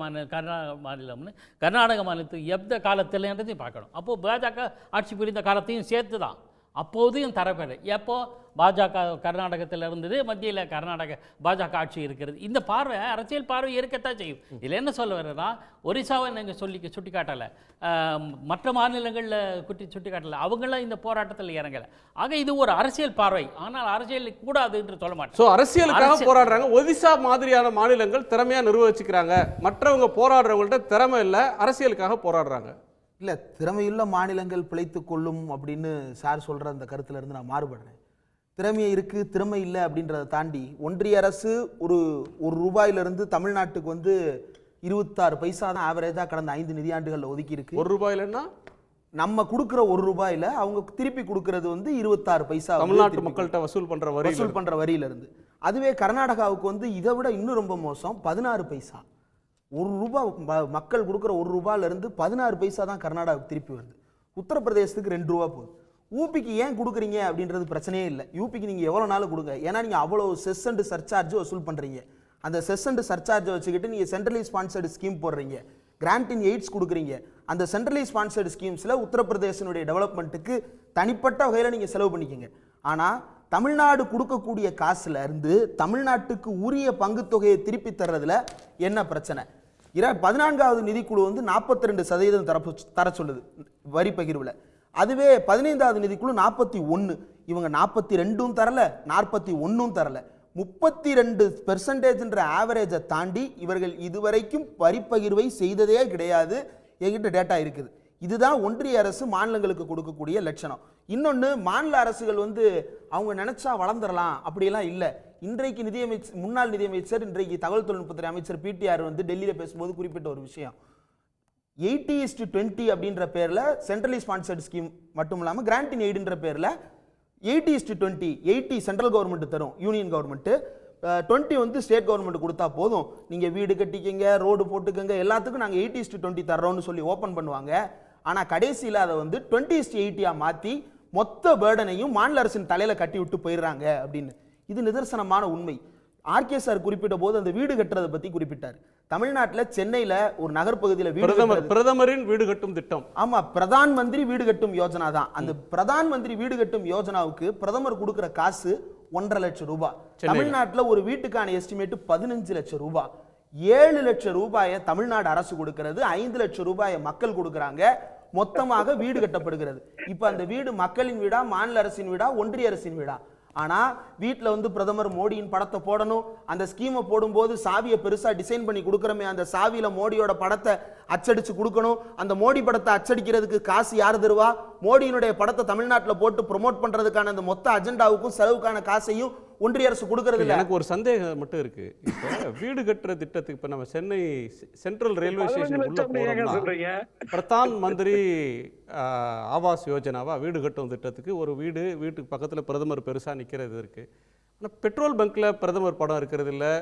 மாநிலம்னு, கர்நாடக மாநிலத்துக்கு எந்த காலத்தில்ன்றதையும் பார்க்கணும். அப்போது பாஜக ஆட்சி புரிந்த காலத்தையும் சேர்த்து தான். அப்போதையும் தரப்பேன். எப்போ பாஜக கர்நாடகத்தில் இருந்தது, மத்தியில் கர்நாடக பாஜக ஆட்சி இருக்கிறது. இந்த பார்வை அரசியல் பார்வை இருக்கத்தான் செய்யும். இதில் என்ன சொல்ல வர்றதுனா, ஒரிசாவை நீங்கள் சுட்டி காட்டலை, மற்ற மாநிலங்களில் சுட்டி காட்டலை, அவங்களாம் இந்த போராட்டத்தில் இறங்கலை. ஆக இது ஒரு அரசியல் பார்வை. ஆனால் அரசியல் கூடாது என்று சொல்ல மாட்டேன். ஸோ அரசியலுக்காக போராடுறாங்க. ஒடிசா மாதிரியான மாநிலங்கள் திறமையாக நிர்வகிச்சுக்கிறாங்க, மற்றவங்க போராடுறவங்கள்ட்ட திறமை இல்லை, அரசியலுக்காக போராடுறாங்க. இல்லை, திறமையுள்ள மாநிலங்கள் பிழைத்து கொள்ளும் அப்படின்னு சார் சொல்கிற அந்த கருத்துல இருந்து நான் மாறுபடுறேன். திறமை இருக்குது, திறமை இல்லை அப்படின்றத தாண்டி ஒன்றிய அரசு ஒரு ரூபாயிலிருந்து தமிழ்நாட்டுக்கு வந்து 26 பைசா தான் ஆவரேஜாக கடந்த 5 நிதியாண்டுகளில் ஒதுக்கி இருக்கு. ₹1 நம்ம கொடுக்குற ₹1 அவங்க திருப்பி கொடுக்கறது வந்து 26 பைசா தமிழ்நாட்டு மக்கள்கிட்ட வசூல் பண்ற வரியிலிருந்து. அதுவே கர்நாடகாவுக்கு வந்து இதை விட இன்னும் ரொம்ப மோசம், 16 பைசா. ₹1 மக்கள் கொடுக்குற ₹1 16 பைசா தான் கர்நாடகாவுக்கு திருப்பி வருது. உத்தரப்பிரதேசத்துக்கு ₹2 போகுது. யூபிக்கு ஏன் கொடுக்குறீங்க அப்படின்றது பிரச்சனையே இல்லை. யூபிக்கு நீங்கள் எவ்வளோ நாள் கொடுங்க, ஏன்னா நீங்கள் அவ்வளோ செஸ் அண்ட் சர்சார்ஜ் வசூல் பண்ணுறீங்க. அந்த செஸ் அண்ட் சர்சார்ஜை வச்சுக்கிட்டு நீங்கள் சென்ட்ரலி ஸ்பான்சர்டு ஸ்கீம் போடுறீங்க, கிராண்ட் இன் எய்ட்ஸ் கொடுக்குறீங்க. அந்த சென்ட்ரலி ஸ்பான்சர்டு ஸ்கீம்ஸில் உத்தரப்பிரதேசனுடைய டெவலப்மெண்ட்டுக்கு தனிப்பட்ட வகையில் நீங்கள் செலவு பண்ணிக்கங்க. ஆனால் தமிழ்நாடு கொடுக்கக்கூடிய காசுல இருந்து தமிழ்நாட்டுக்கு உரிய பங்கு தொகையை திருப்பி தர்றதுல என்ன பிரச்சனை? 14வது நிதிக்குழு வந்து 42% தர சொல்லுது வரி பகிர்வில். அதுவே 15வது நிதிக்குழு 41. இவங்க 42 தரல, 41 தரல, 32% ஆவரேஜை தாண்டி இவர்கள் இதுவரைக்கும் வரி பகிர்வை செய்ததே கிடையாது. என்கிட்ட டேட்டா இருக்குது. இதுதான் ஒன்றிய அரசு மாநிலங்களுக்கு கொடுக்கக்கூடிய லட்சணம். இன்னொன்று, மாநில அரசுகள் வந்து அவங்க நினைச்சா வளர்ந்துடலாம் அப்படியெல்லாம் இல்லை. இன்றைக்கு முன்னாள் நிதியமைச்சர், இன்றைக்கு தகவல் தொழில்நுட்பத்துறை அமைச்சர் பிடிஆர் வந்து டெல்லியில் பேசும்போது குறிப்பிட்ட ஒரு விஷயம், 80:20 அப்படின்ற பேரில் சென்ட்ரலி ஸ்பான்சர்ட் ஸ்கீம் மட்டும் இல்லாமல் கிராண்ட் இன் எய்டுன்ற பேரில் 80:20, 80 சென்ட்ரல் கவர்மெண்ட் தரும், யூனியன் கவர்மெண்ட்டு, 20 வந்து ஸ்டேட் கவர்மெண்ட் கொடுத்தா போதும், நீங்கள் வீடு கட்டிக்கங்க, ரோடு போட்டுக்கங்க, எல்லாத்துக்கும் நாங்கள் 80:20 தர்றோம்னு சொல்லி ஓப்பன் பண்ணுவாங்க. ஆனால் கடைசியில் அதை வந்து 20:80 மாற்றி மொத்த பேர்டனையும் மாநில அரசின் தலையில் கட்டி விட்டு போயிடுறாங்க அப்படின்னு. இது நிதர்சனமான உண்மை. ஆர்கே சார் குறிப்பிட்ட போது அந்த வீடு கட்டுறதை பற்றி குறிப்பிட்டார். தமிழ்நாட்டில் சென்னையில் ஒரு நகர்பகுதியில் பிரதமரின் வீடு கட்டும் திட்டம், ஆமா, பிரதான் மந்திரி வீடு கட்டும் யோஜனா தான். அந்த பிரதான் மந்திரி வீடு கட்டும் யோஜனாவுக்கு பிரதமர் கொடுக்கிற காசு 1.5 லட்சம் ரூபாய். தமிழ்நாட்டில் ஒரு வீட்டுக்கான எஸ்டிமேட் 15 லட்சம் ரூபாய். 7 லட்சம் ரூபாயை தமிழ்நாடு அரசு கொடுக்கிறது, 5 லட்சம் ரூபாயை மக்கள் கொடுக்கறாங்க. மொத்தமாக வீடு கட்டப்படுகிறது. இப்ப அந்த வீடு மக்களின் வீடா, மாநில அரசின் வீடா, ஒன்றிய அரசின் வீடா? ஆனா வீட்டில் வந்து பிரதமர் மோடியின் படத்தை போடணும். அந்த ஸ்கீமை போடும்போது சாவியை பெருசா டிசைன் பண்ணி கொடுக்குறோமே, அந்த சாவியில மோடியோட படத்தை அச்சடிச்சு கொடுக்கணும். அந்த மோடி படத்தை அச்சடிக்கிறதுக்கு காசு யார் தருவா? மோடியினுடைய படத்தை தமிழ்நாட்டில் போட்டு ப்ரொமோட் பண்றதுக்கான அந்த மொத்த அஜெண்டாவுக்கும் செலவுக்கான காசையும் ஒன்றிய அரசு கொடுக்கறது இல்லை. எனக்கு ஒரு சந்தேகம் மட்டும் இருக்கு. இப்போ வீடு கட்டுற திட்டத்துக்கு இப்போ நம்ம சென்னை சென்ட்ரல் ரயில்வே ஸ்டேஷன் உள்ள போறோம்னா பிரதான் மந்திரி ஆவாஸ் யோஜனாவா வீடு கட்டும் திட்டத்துக்கு ஒரு வீட்டுக்கு பக்கத்தில் பிரதமர் பெருசாக நிற்கிறது இருக்குது. ஆனால் பெட்ரோல் பங்க்கில் பிரதமர் படம் இருக்கிறது இல்லை,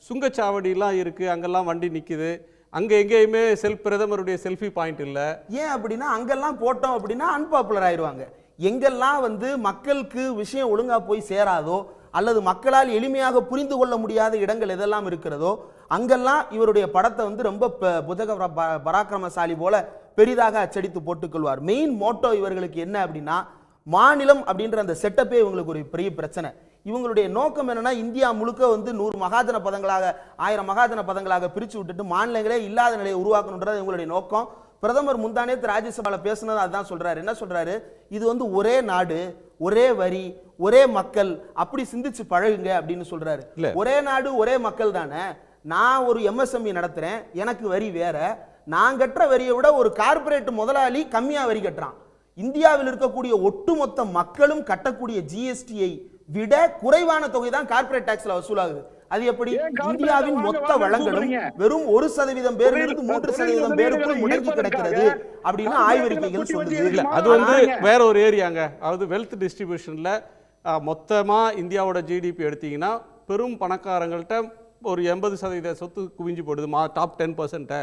சுங்கச்சாவடிலாம் இருக்குது, அங்கெல்லாம் வண்டி நிற்குது, அங்கே எங்கேயுமே பிரதமருடைய செல்ஃபி பாயிண்ட் இல்லை. ஏன் அப்படின்னா அங்கெல்லாம் போட்டோம் அப்படின்னா அன்பாப்புலர் ஆயிடுவாங்க. எங்கெல்லாம் வந்து மக்களுக்கு விஷயம் ஒழுங்கா போய் சேராதோ அல்லது மக்களால் எளிமையாக புரிந்து கொள்ள முடியாத இடங்கள் எதெல்லாம் இருக்கிறதோ அங்கெல்லாம் இவருடைய படத்தை வந்து ரொம்ப புதக பராக்கிரமசாலி போல பெரிதாக அச்சடித்து போட்டுக்கொள்வார். மெயின் மோட்டோ இவர்களுக்கு என்ன அப்படின்னா, மாநிலம் அப்படின்ற அந்த செட்டப்பே இவங்களுக்கு ஒரு பெரிய பிரச்சனை. இவங்களுடைய நோக்கம் என்னன்னா, இந்தியா முழுக்க வந்து 100 மகாஜன பதங்களாக 1000 மகாஜன பதங்களாக பிரித்து விட்டுட்டு மாநிலங்களே இல்லாத நிலையை உருவாக்கணுன்றது இவங்களுடைய நோக்கம். பிரதமர் முந்தானேத்து ராஜ்யசபாவில் பேசுனது அதுதான் சொல்றாரு. என்ன சொல்றாரு? இது வந்து ஒரே நாடு, ஒரே வரி, ஒரே மக்கள், அப்படி சிந்திச்சு பழகுங்க அப்படின்னு சொல்றாரு. ஒரே நாடு ஒரே மக்கள் தானே. நான் ஒரு எம்எஸ்எம்இ நடத்துறேன், எனக்கு வரி வேற. நான் கட்டுற வரியை விட ஒரு கார்பரேட் முதலாளி கம்மியா வரி கட்டுறான். இந்தியாவில் இருக்கக்கூடிய ஒட்டுமொத்த மக்களும் கட்டக்கூடிய ஜிஎஸ்டியை விட குறைவான தொகை தான் கார்பரேட் டாக்ஸ்ல வசூலாகுது. அது எப்படி? இந்தியாவின் மொத்த வளங்களும் வெறும் 1% பேரிலிருந்து 3% பேருக்குள் முடங்கி கிடக்கிறது அப்படின்னு ஆய்வறிக்கைகள் சொல்லுது. அது வந்து வேற ஒரு ஏரியாங்க. அதாவது வெல்த் டிஸ்ட்ரிபியூஷன்ல மொத்தமா இந்தியாவோட ஜிடிபி எடுத்தீங்கன்னா பெரும் பணக்காரங்கள்ட்ட ஒரு 80% சொத்து குவிஞ்சு போடுது, டாப் 10%.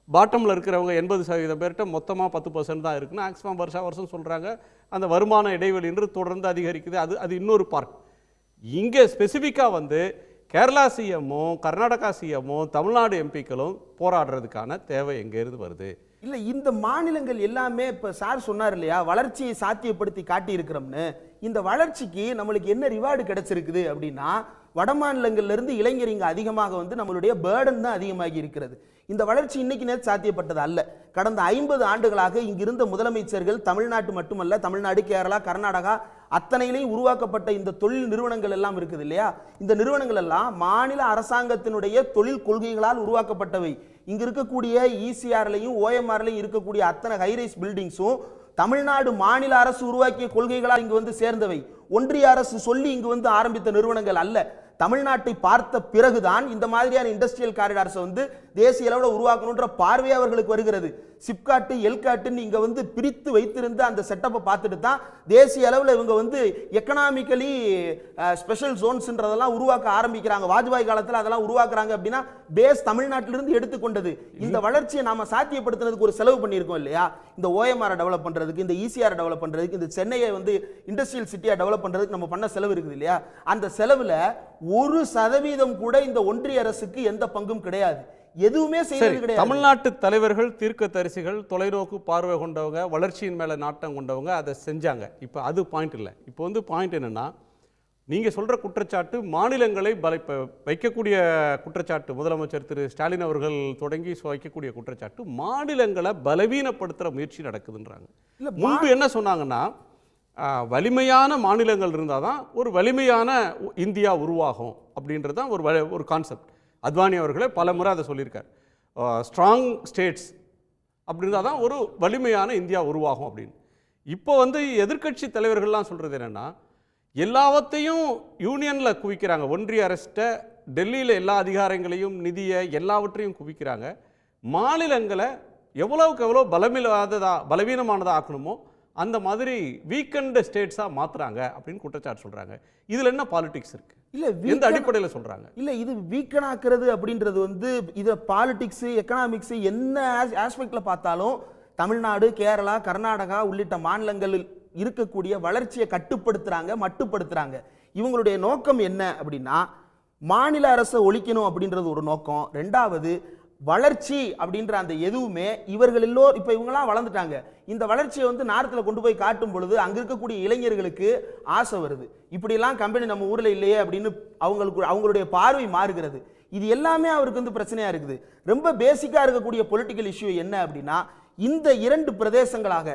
பாட்டமில் இருக்கிறவங்க 80% பேர்கிட்ட மொத்தமாக 10% தான் இருக்குன்னு மேக்ஸிமம் வருஷம் சொல்கிறாங்க. அந்த வருமான இடைவெளி என்று தொடர்ந்து அதிகரிக்குது. அது இன்னொரு பார்ட். இங்கே ஸ்பெசிஃபிக்காக வந்து கேரளா சிஎம்மும் கர்நாடகா சிஎம்மும் தமிழ்நாடு எம்பிக்களும் போராடுறதுக்கான தேவை எங்கேருந்து வருது? இல்ல இந்த மாநிலங்கள் எல்லாமே இப்ப சார் சொன்னார் இல்லையா, வளர்ச்சியை சாத்தியப்படுத்தி காட்டி இருக்கிறோம்னு. இந்த வளர்ச்சிக்கு நம்மளுக்கு என்ன ரிவார்டு கிடைச்சிருக்குது அப்படின்னா, வட மாநிலங்கள்ல இருந்து இளைஞர் இங்க அதிகமாக வந்து நம்மளுடைய பேர்டன் தான் அதிகமாகி இருக்கிறது. இந்த வளர்ச்சி இன்னைக்கு நேற்று சாத்தியப்பட்டது அல்ல. கடந்த 50 ஆண்டுகளாக இங்கிருந்த முதலமைச்சர்கள் தமிழ்நாட்டு மட்டுமல்ல, தமிழ்நாடு, கேரளா, கர்நாடகா அத்தனையிலையும் உருவாக்கப்பட்ட இந்த தொழில் நிறுவனங்கள் எல்லாம் இருக்குது இல்லையா, இந்த நிறுவனங்கள் எல்லாம் மாநில அரசாங்கத்தினுடைய தொழில் கொள்கைகளால் உருவாக்கப்பட்டவை. இங்க இருக்கக்கூடிய இசிஆர்லையும் ஓஎம்ஆர்லையும் இருக்கக்கூடிய அத்தனை ஹைரைஸ் பில்டிங்ஸும் தமிழ்நாடு மாநில அரசு உருவாக்கிய கொள்கைகளால் இங்கு வந்து சேர்ந்தவை. ஒன்றிய அரசு சொல்லி இங்கு வந்து ஆரம்பித்த நிறுவனங்கள் அல்ல. தமிழ்நாட்டை பார்த்த பிறகுதான் இந்த மாதிரியான இண்டஸ்ட்ரியல் காரிடார்ஸை வந்து தேசிய அளவில் உருவாக்கணுன்ற பார்வை அவர்களுக்கு வருகிறது. சிப்காட்டு எல்காட்டுன்னு இங்க வந்து பிரித்து வைத்திருந்த அந்த செட்டப்பை பார்த்துட்டு தான் தேசிய அளவில் இவங்க வந்து எக்கனாமிக்கலி ஸ்பெஷல் ஜோன்ஸ்ன்றதெல்லாம் உருவாக்க ஆரம்பிக்கிறாங்க. வாஜ்பாய் காலத்தில் அதெல்லாம் உருவாக்குறாங்க அப்படின்னா பேஸ் தமிழ்நாட்டிலிருந்து எடுத்துக்கொண்டது. இந்த வளர்ச்சியை நாம சாத்தியப்படுத்துறதுக்கு ஒரு செலவு பண்ணியிருக்கோம் இல்லையா, இந்த ஓஎம்ஆர் டெவலப் பண்றதுக்கு, இந்த இசிஆர் டெவலப் பண்றதுக்கு, இந்த சென்னையை வந்து இண்டஸ்ட்ரியல் சிட்டியா டெவலப் பண்றதுக்கு நம்ம பண்ண செலவு இருக்குது இல்லையா, அந்த செலவுல 1% கூட இந்த ஒன்றிய அரசுக்கு எந்த பங்கும் கிடையாது. எதுவுமே செய்யறது கிடையாது. தமிழ்நாட்டு தலைவர்கள், தீர்க்கதரிசிகள், தொலைநோக்கு பார்வை கொண்டவங்க, வளர்ச்சியின் மேல நாட்டம் கொண்டவங்க அதை செஞ்சாங்க. இப்போ அது பாயிண்ட் இல்லை. இப்போ வந்து பாயிண்ட் என்னன்னா, நீங்க சொல்ற குற்றச்சாட்டு மாநிலங்களை வைக்கக்கூடிய குற்றச்சாட்டு, முதலமைச்சர் திரு ஸ்டாலின் அவர்கள் தொடங்கி வைக்கக்கூடிய குற்றச்சாட்டு மாநிலங்களை பலவீனப்படுத்துற முயற்சி நடக்குதுன்றாங்க. முன்பு என்ன சொன்னாங்கன்னா, வலிமையான மாநிலங்கள் இருந்தால் தான் ஒரு வலிமையான இந்தியா உருவாகும் அப்படின்றது தான் ஒரு கான்செப்ட். அத்வானி அவர்களே பல முறை அதை சொல்லியிருக்கார். ஸ்ட்ராங் ஸ்டேட்ஸ் அப்படி இருந்தால் தான் ஒரு வலிமையான இந்தியா உருவாகும் அப்படின்னு. இப்போ வந்து எதிர்க்கட்சி தலைவர்கள்லாம் சொல்கிறது என்னென்னா, எல்லாவற்றையும் யூனியனில் குவிக்கிறாங்க. ஒன்றிய அரசிட்ட டெல்லியில் எல்லா அதிகாரங்களையும், நிதியை, எல்லாவற்றையும் குவிக்கிறாங்க. மாநிலங்களை எவ்வளவுக்கு எவ்வளோ பலவீனமானதாக ஆக்கணுமோ அந்த மாதிரி வீக்கெண்ட் ஸ்டேட்ஸாக மாற்றுறாங்க அப்படின்னு குற்றச்சாட்டு சொல்கிறாங்க. இதில் என்ன பாலிடிக்ஸ் இருக்குது? இல்லை, எந்த அடிப்படையில் சொல்கிறாங்க? இல்லை, இது வீக்கனாக்குறது அப்படின்றது வந்து இதை பாலிடிக்ஸு, எக்கனாமிக்ஸு என்ன ஆஸ்பெக்டில் பார்த்தாலும் தமிழ்நாடு, கேரளா, கர்நாடகா உள்ளிட்ட மாநிலங்களில் இருக்கக்கூடிய வளர்ச்சியை கட்டுப்படுத்துகிறாங்க, மட்டுப்படுத்துகிறாங்க. இவங்களுடைய நோக்கம் என்ன அப்படின்னா, மாநில அரசை ஒழிக்கணும் அப்படின்றது ஒரு நோக்கம். ரெண்டாவது, வளர்ச்சி அப்படின்ற அந்த எதுவுமே இவர்கள் எல்லோரும் இப்போ இவங்கெல்லாம் வளர்ந்துட்டாங்க. இந்த வளர்ச்சியை வந்து நார்த்தில் கொண்டு போய் காட்டும் பொழுது அங்கே இருக்கக்கூடிய இளைஞர்களுக்கு ஆசை வருது. இப்படிலாம் கம்பெனி நம்ம ஊரில் இல்லையே அப்படின்னு அவங்களுடைய பார்வை மாறுகிறது. இது எல்லாமே அவருக்கு வந்து பிரச்சனையாக இருக்குது. ரொம்ப பேசிக்காக இருக்கக்கூடிய பொலிட்டிக்கல் இஷ்யூ என்ன அப்படின்னா, இந்த 2 பிரதேசங்களாக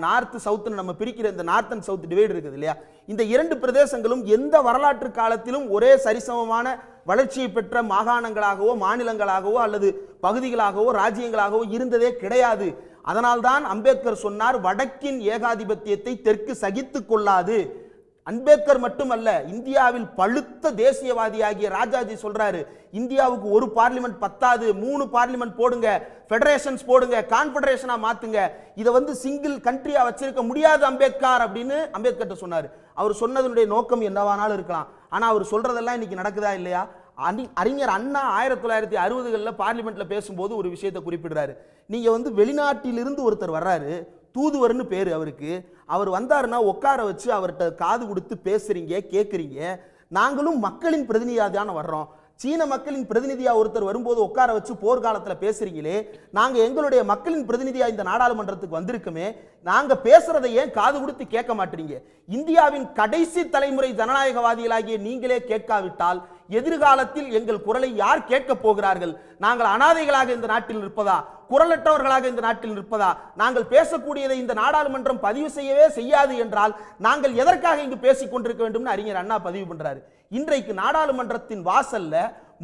நார்த் சவுத்னு நம்ம பிரிக்கிற இந்த நார்த் அண்ட் சவுத் டிவைட் இருக்குது இல்லையா, இந்த 2 பிரதேசங்களும் எந்த வரலாற்று காலத்திலும் ஒரே சரிசமமான வளர்ச்சியை பெற்ற மாகாணங்களாகவோ மாநிலங்களாகவோ அல்லது பகுதிகளாகவோ ராஜ்யங்களாகவோ இருந்ததே கிடையாது. அதனால்தான் அம்பேத்கர் சொன்னார், வடக்கின் ஏகாதிபத்தியத்தை தெற்கு சகித்துக் கொள்ளாது. அம்பேத்கர் மட்டுமல்ல, இந்தியாவில் பழுத்த தேசியவாதியாகிய ராஜாஜி சொல்றாரு, இந்தியாவுக்கு ஒரு பார்லிமெண்ட் பத்தாது, 3 பார்லிமெண்ட் போடுங்க, ஃபெடரேஷன்ஸ் போடுங்க, கான்ஃபெடரேஷனா மாத்துங்க, இதை வந்து சிங்கிள் கண்ட்ரியா வச்சிருக்க முடியாது அம்பேத்கர் அப்படின்னு அம்பேத்கர் சொன்னாரு. அவர் சொன்னதனுடைய நோக்கம் என்னவானாலும் இருக்கலாம், ஆனா அவர் சொல்றதெல்லாம் இன்னைக்கு நடக்குதா இல்லையா? அறிஞர் அண்ணா 1960களில் பார்லிமெண்ட்ல பேசும்போது ஒரு விஷயத்தை குறிப்பிடுறாரு. நீங்க வந்து வெளிநாட்டிலிருந்து ஒருத்தர் வர்றாரு, தூதுவர்னு பேரு அவருக்கு, அவர் வந்தாருன்னா உட்கார வச்சு அவர்கிட்ட காது கொடுத்து பேசுறீங்க, கேட்குறீங்க. நாங்களும் மக்களின் பிரதிநிதியாக தானே வர்றோம். சீன மக்களின் பிரதிநிதியா ஒருத்தர் வரும்போது உட்கார வச்சு போர்க்காலத்தில் பேசுறீங்களே, நாங்க எங்களுடைய மக்களின் பிரதிநிதியா இந்த நாடாளுமன்றத்துக்கு வந்திருக்கோமே, நாங்க பேசுறதை ஏன் காது கொடுத்து கேட்க மாட்டீங்க? இந்தியாவின் கடைசி தலைமுறை ஜனநாயகவாதிகளாகிய நீங்களே கேட்காவிட்டால் எதிர்காலத்தில் எங்கள் குரலை யார் கேட்க போகிறார்கள்? நாங்கள் அனாதைகளாக இந்த நாட்டில் இருப்பதா, குரலற்றவர்களாக இந்த நாட்டில் இருப்பதா? நாங்கள் பேசக்கூடியதை இந்த நாடாளுமன்றம் பதிவு செய்யவே செய்யாது என்றால் நாங்கள் எதற்காக இங்கு பேசிக் கொண்டிருக்க வேண்டும்? அறிஞர் அண்ணா பதிவு பண்றாரு. இன்றைக்கு நாடாளுமன்றத்தின் வாசல்ல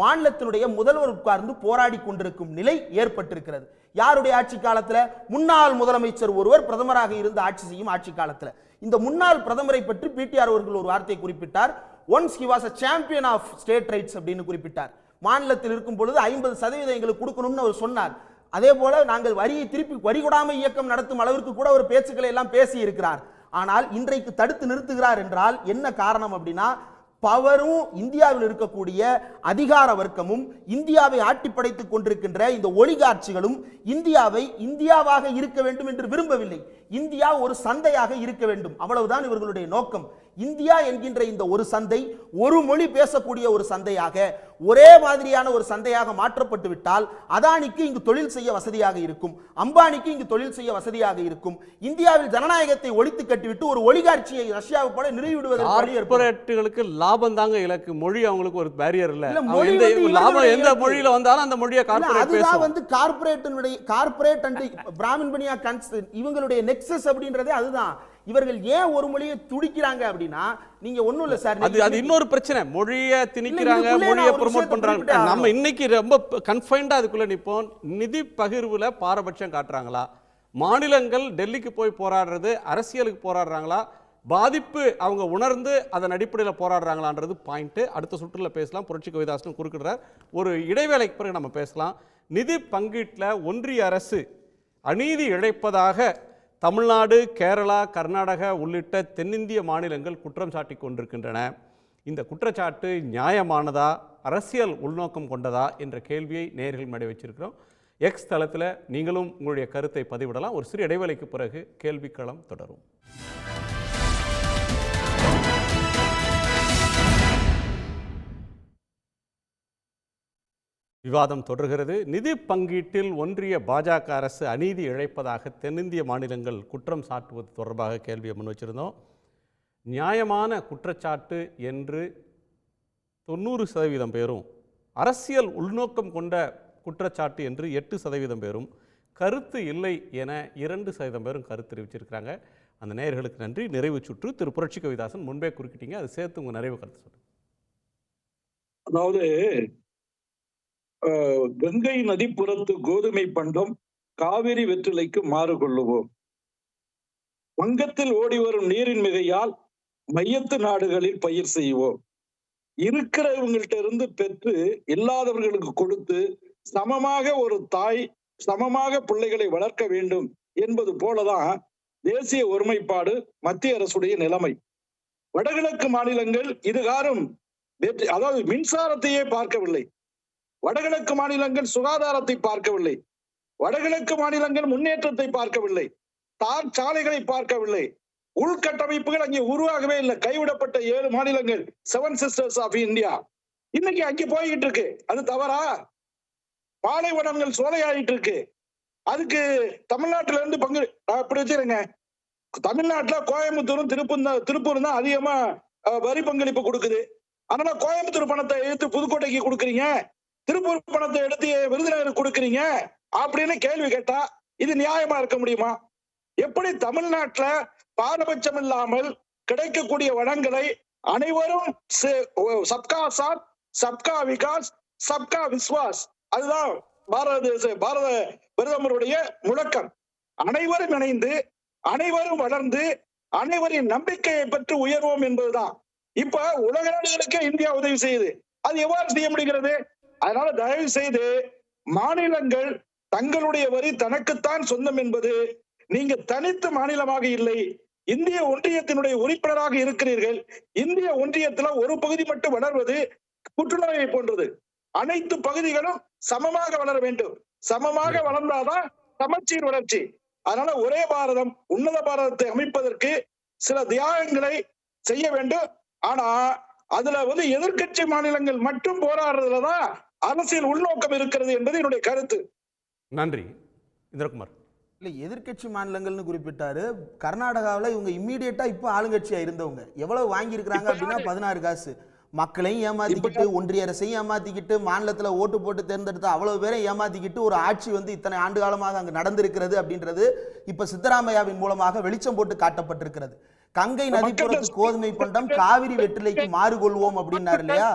மாநிலத்தினுடைய முதல்வர் உட்கார்ந்து போராடி கொண்டிருக்கும் நிலை ஏற்பட்டிருக்கிறது. யாருடைய ஆட்சி காலத்துல? முன்னாள் முதலமைச்சர் ஒருவர் பிரதமராக இருந்து ஆட்சி செய்யும் ஆட்சி காலத்துல. இந்த முன்னாள் பிரதமரை பற்றி பிடிஆர் அவர்கள் ஒரு வார்த்தையை குறிப்பிட்டார். Once he was a champion of state rights அப்படின்னு குறிப்பிட்டார். மாநிலத்தில் இருக்கும் பொழுது 50% எங்களுக்கு கொடுக்கணும்னு அவர் சொன்னார். அதே போல நாங்கள் வரியை திருப்பி வரி கொடாமை இயக்கம் நடத்தும் அளவிற்கு கூட ஒரு பேச்சுக்களை எல்லாம் பேசி இருக்கிறார். ஆனால் இன்றைக்கு தடுத்து நிறுத்துகிறார் என்றால் என்ன காரணம் அப்படின்னா, பவரும் இந்தியாவில் இருக்கக்கூடிய அதிகார வர்க்கமும் இந்தியாவை ஆட்டி படைத்துக் கொண்டிருக்கின்ற இந்த ஒலிகாட்சிகளும் இந்தியாவை இந்தியாவாக இருக்க வேண்டும் என்று விரும்பவில்லை. இந்தியா ஒரு சந்தையாக இருக்க வேண்டும், அவ்வளவுதான் இவர்களுடைய நோக்கம். இந்தியா என்கின்ற இந்த ஒரு சந்தை ஒரு மொழி பேசக்கூடிய ஒரு சந்தையாக, ஒரே மாதிரியான ஒரு சந்தையாக மாற்றப்பட்டு விட்டால் அதானிக்கு இங்கு தொழில் செய்ய வசதியாக இருக்கும், அம்பானிக்கு இங்கு தொழில் செய்ய வசதியாக இருக்கும். இந்தியாவில் ஜனநாயகத்தை ஒழித்து கட்டிவிட்டு ஒரு ஒலிகாட்சியை ரஷ்யாவை போல நிறுவிவிடுவதற்கு லாபம் தாங்க இலக்கு. மொழி அவங்களுக்கு ஒரு பேரியர் இல்ல. லாபம் எந்த மொழியில வந்தாலும் அந்த மொழியை அதுதான் வந்து கார்ப்பரேட் அண்ட் பிராமின் பனியா இவங்களுடைய நெக்ஸஸ் அப்படின்றதே அதுதான். இவர்கள் ஏன் ஒரு மொழியை துடிக்கிறாங்க அப்படின்னா, நீங்க ஒண்ணும் இல்ல சார், அது இன்னொரு பிரச்சனை. மொழியை திணிக்கிறாங்க, மொழியை ப்ரோமோட் பண்றாங்க. நம்ம இன்னைக்கு ரொம்ப கன்ஃபைன்டா அதுக்குள்ள நிப்போம். நிதி பகிர்வுல பாரபட்சம் காட்டுறாங்களா? மாநிலங்கள் டெல்லிக்கு போய் போராடுறது அரசியலுக்கு போராடுறாங்களா? பாதிப்பு அவங்க உணர்ந்து அதன் அடிப்படையில் போராடுறாங்களான்றது பாயிண்ட். அடுத்த சுற்றுல பேசலாம். புரட்சி கவிதாசன் குறுக்கிடுறார். ஒரு இடைவேளைக்கு பிறகு நம்ம பேசலாம். நிதி பங்கீட்டில் ஒன்றிய அரசு அநீதி இழைப்பதாக தமிழ்நாடு, கேரளா, கர்நாடகா உள்ளிட்ட தென்னிந்திய மாநிலங்கள் குற்றம் சாட்டி கொண்டிருக்கின்றன. இந்த குற்றச்சாட்டு நியாயமானதா, அரசியல் உள்நோக்கம் கொண்டதா என்ற கேள்வியை நேயர்கள் மேடை வச்சிருக்கிறோம். எக்ஸ் தளத்தில் நீங்களும் உங்களுடைய கருத்தை பதிவிடலாம். ஒரு சிறு இடைவேளைக்கு பிறகு கேள்விக்களம் தொடரும். விவாதம் தொடர்கிறது. நிதி பங்கீட்டில் ஒன்றிய பாஜக அரசு அநீதி இழைப்பதாக தென்னிந்திய மாநிலங்கள் குற்றம் சாட்டுவது தொடர்பாக கேள்வியை முன் வச்சிருந்தோம். நியாயமான குற்றச்சாட்டு என்று 90% பேரும், அரசியல் உள்நோக்கம் கொண்ட குற்றச்சாட்டு என்று 8% பேரும், கருத்து இல்லை என 2% பேரும் கருத்து தெரிவிச்சிருக்கிறாங்க. அந்த நேயர்களுக்கு நன்றி. நிறைவு சுற்று திரு புரட்சி கவிதாசன் முன்பே குறுக்கிட்டீங்க, அது சேர்த்து உங்க நிறைவு கருத்து சொல்லுங்க. அதாவது கங்கை நதிப்புறத்து கோதுமை பண்டம் காவிரி வெற்றிலைக்கு மாறு கொள்ளுவோம். வங்கத்தில் ஓடி வரும் நீரின் மிகையால் மையத்து நாடுகளில் பயிர் செய்வோம். இருக்கிறவங்கள்ட்ட இருந்து பெற்று இல்லாதவர்களுக்கு கொடுத்து சமமாக ஒரு தாய் சமமாக பிள்ளைகளை வளர்க்க வேண்டும் என்பது போலதான் தேசிய ஒருமைப்பாடு மத்திய அரசுடைய நிலைமை. வடகிழக்கு மாநிலங்கள் இதுகாரும் அதாவது மின்சாரத்தையே பார்க்கவில்லை. வடகிழக்கு மாநிலங்கள் சுகாதாரத்தை பார்க்கவில்லை. வடகிழக்கு மாநிலங்கள் முன்னேற்றத்தை பார்க்கவில்லை. தார் சாலைகளை பார்க்கவில்லை. உள்கட்டமைப்புகள் அங்கே உருவாகவே இல்லை. கைவிடப்பட்ட 7 மாநிலங்கள், 7 சிஸ்டர்ஸ் ஆஃப் இந்தியா, இன்னைக்கு அங்கே போய்கிட்டு இருக்கு. அது தவறா? பாலைவனங்கள் சோலையாயிட்டு இருக்கு. அதுக்கு தமிழ்நாட்டில இருந்து பங்கு அப்படி வச்சிருங்க. தமிழ்நாட்டுல கோயம்புத்தூரும் திருப்பூரும் தான் அதிகமா வரி பங்களிப்பு கொடுக்குது. அதனால கோயம்புத்தூர் பணத்தை எடுத்து புதுக்கோட்டைக்கு கொடுக்குறீங்க, திருப்பூர் பணத்தை எடுத்து விருதுநகருக்கு கொடுக்குறீங்க அப்படின்னு கேள்வி கேட்டா இது நியாயமா இருக்க முடியுமா? எப்படி தமிழ்நாட்டுல பாரபட்சம் இல்லாமல் கிடைக்கக்கூடிய வளங்களை அனைவரும் சப்கா சாத், சப்கா விகாஸ், சப்கா விஸ்வாஸ், அதுதான் பாரத பிரதமருடைய முழக்கம். அனைவரும் இணைந்து, அனைவரும் வளர்ந்து, அனைவரின் நம்பிக்கையை பெற்று உயர்வோம் என்பதுதான். இப்ப உலக நாடுகளுக்கு இந்தியா உதவி செய்யுது. அது எவ்வாறு செய்ய முடிகிறது? அதனால தயவு செய்து மாநிலங்கள் தங்களுடைய வரி தனக்குத்தான் சொந்தம் என்பது, நீங்க தனித்து மாநிலமாக இல்லை, இந்திய ஒன்றியத்தினுடைய உறுப்பினராக இருக்கிறீர்கள். இந்திய ஒன்றியத்துல ஒரு பகுதி மட்டும் வளர்வது புற்றுநோயை போன்றது. அனைத்து பகுதிகளும் சமமாக வளர வேண்டும். சமமாக வளர்ந்தாதான் சமச்சீர் வளர்ச்சி. அதனால ஒரே பாரதம், உன்னத பாரதத்தை அமைப்பதற்கு சில தியாகங்களை செய்ய வேண்டும். ஆனா அதுல எதிர்கட்சி மாநிலங்கள் மட்டும் போராடுறதுலதான் அரசியல் உள்நோக்கம் இருக்கிறது என்பது என்னுடைய கருத்து. நன்றி. இந்திரகுமார். இல்லை, எதிர்கட்சி மாநிலங்கள்னு குறிப்பிட்டாரு. கர்நாடகாவில் இவங்க இம்மீடியட்டா இப்போ ஆளுங்கட்சியா இருந்தவங்க எவ்வளவு வாங்கியிருக்கிறாங்க அப்படின்னா 16 காசு. மக்களையும் ஏமாத்திக்கிட்டு, ஒன்றிய அரசையும் ஏமாத்திக்கிட்டு, மாநிலத்தில் ஓட்டு போட்டு தேர்ந்தெடுத்த அவ்வளவு பேரை ஏமாத்திக்கிட்டு ஒரு ஆட்சி இத்தனை ஆண்டு காலமாக அங்கு நடந்திருக்கிறது அப்படின்றது இப்ப சித்தராமையாவின் மூலமாக வெளிச்சம் போட்டு காட்டப்பட்டிருக்கிறது. கங்கை நதிப்புறத்து கோதுமை பண்டம் காவிரி வெற்றிலைக்கு மாறு கொள்வோம் அப்படின்னாரு இல்லையா?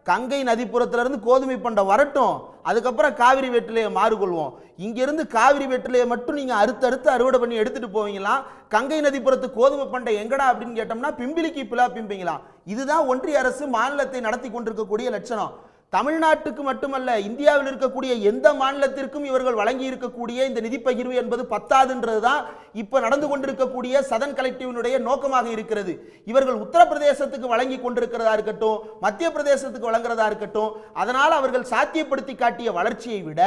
கங்கை நதிப்புறத்துல இருந்து கோதுமை பண்டம் வரட்டும், அதுக்கப்புறம் காவிரி வெற்றிலையை மாறுகொள்வோம். இங்கிருந்து காவிரி வெற்றிலையை மட்டும் நீங்க அறுத்து அறுவடை பண்ணி எடுத்துட்டு போவீங்களா? கங்கை நதிப்புறத்து கோதுமை பண்டம் எங்கடா அப்படின்னு கேட்டோம்னா பிம்பிலிக்கு பிலா பிம்பிங்களா? இதுதான் ஒன்றிய அரசு மாநிலத்தை நடத்தி கொண்டிருக்கக்கூடிய லட்சணம். தமிழ்நாட்டுக்கு மட்டுமல்ல, இந்தியாவில் இருக்கக்கூடிய எந்த மாநிலத்திற்கும் இவர்கள் வழங்கி இருக்கக்கூடிய இந்த நிதி பகிர்வு என்பது பத்தாதுன்றதுதான் இப்ப நடந்து கொண்டிருக்கக்கூடிய சதன் கலெக்டிவினுடைய நோக்கமாக இருக்கிறது. இவர்கள் உத்தரப்பிரதேசத்துக்கு வழங்கி கொண்டிருக்கிறதா இருக்கட்டும், மத்திய பிரதேசத்துக்கு வழங்குறதா இருக்கட்டும், அதனால் அவர்கள் சாத்தியப்படுத்தி காட்டிய வளர்ச்சியை விட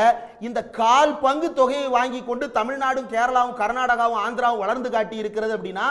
இந்த 1/4 பங்கு தொகையை வாங்கி கொண்டு தமிழ்நாடும், கேரளாவும், கர்நாடகாவும், ஆந்திராவும் வளர்ந்து காட்டி இருக்கிறது அப்படின்னா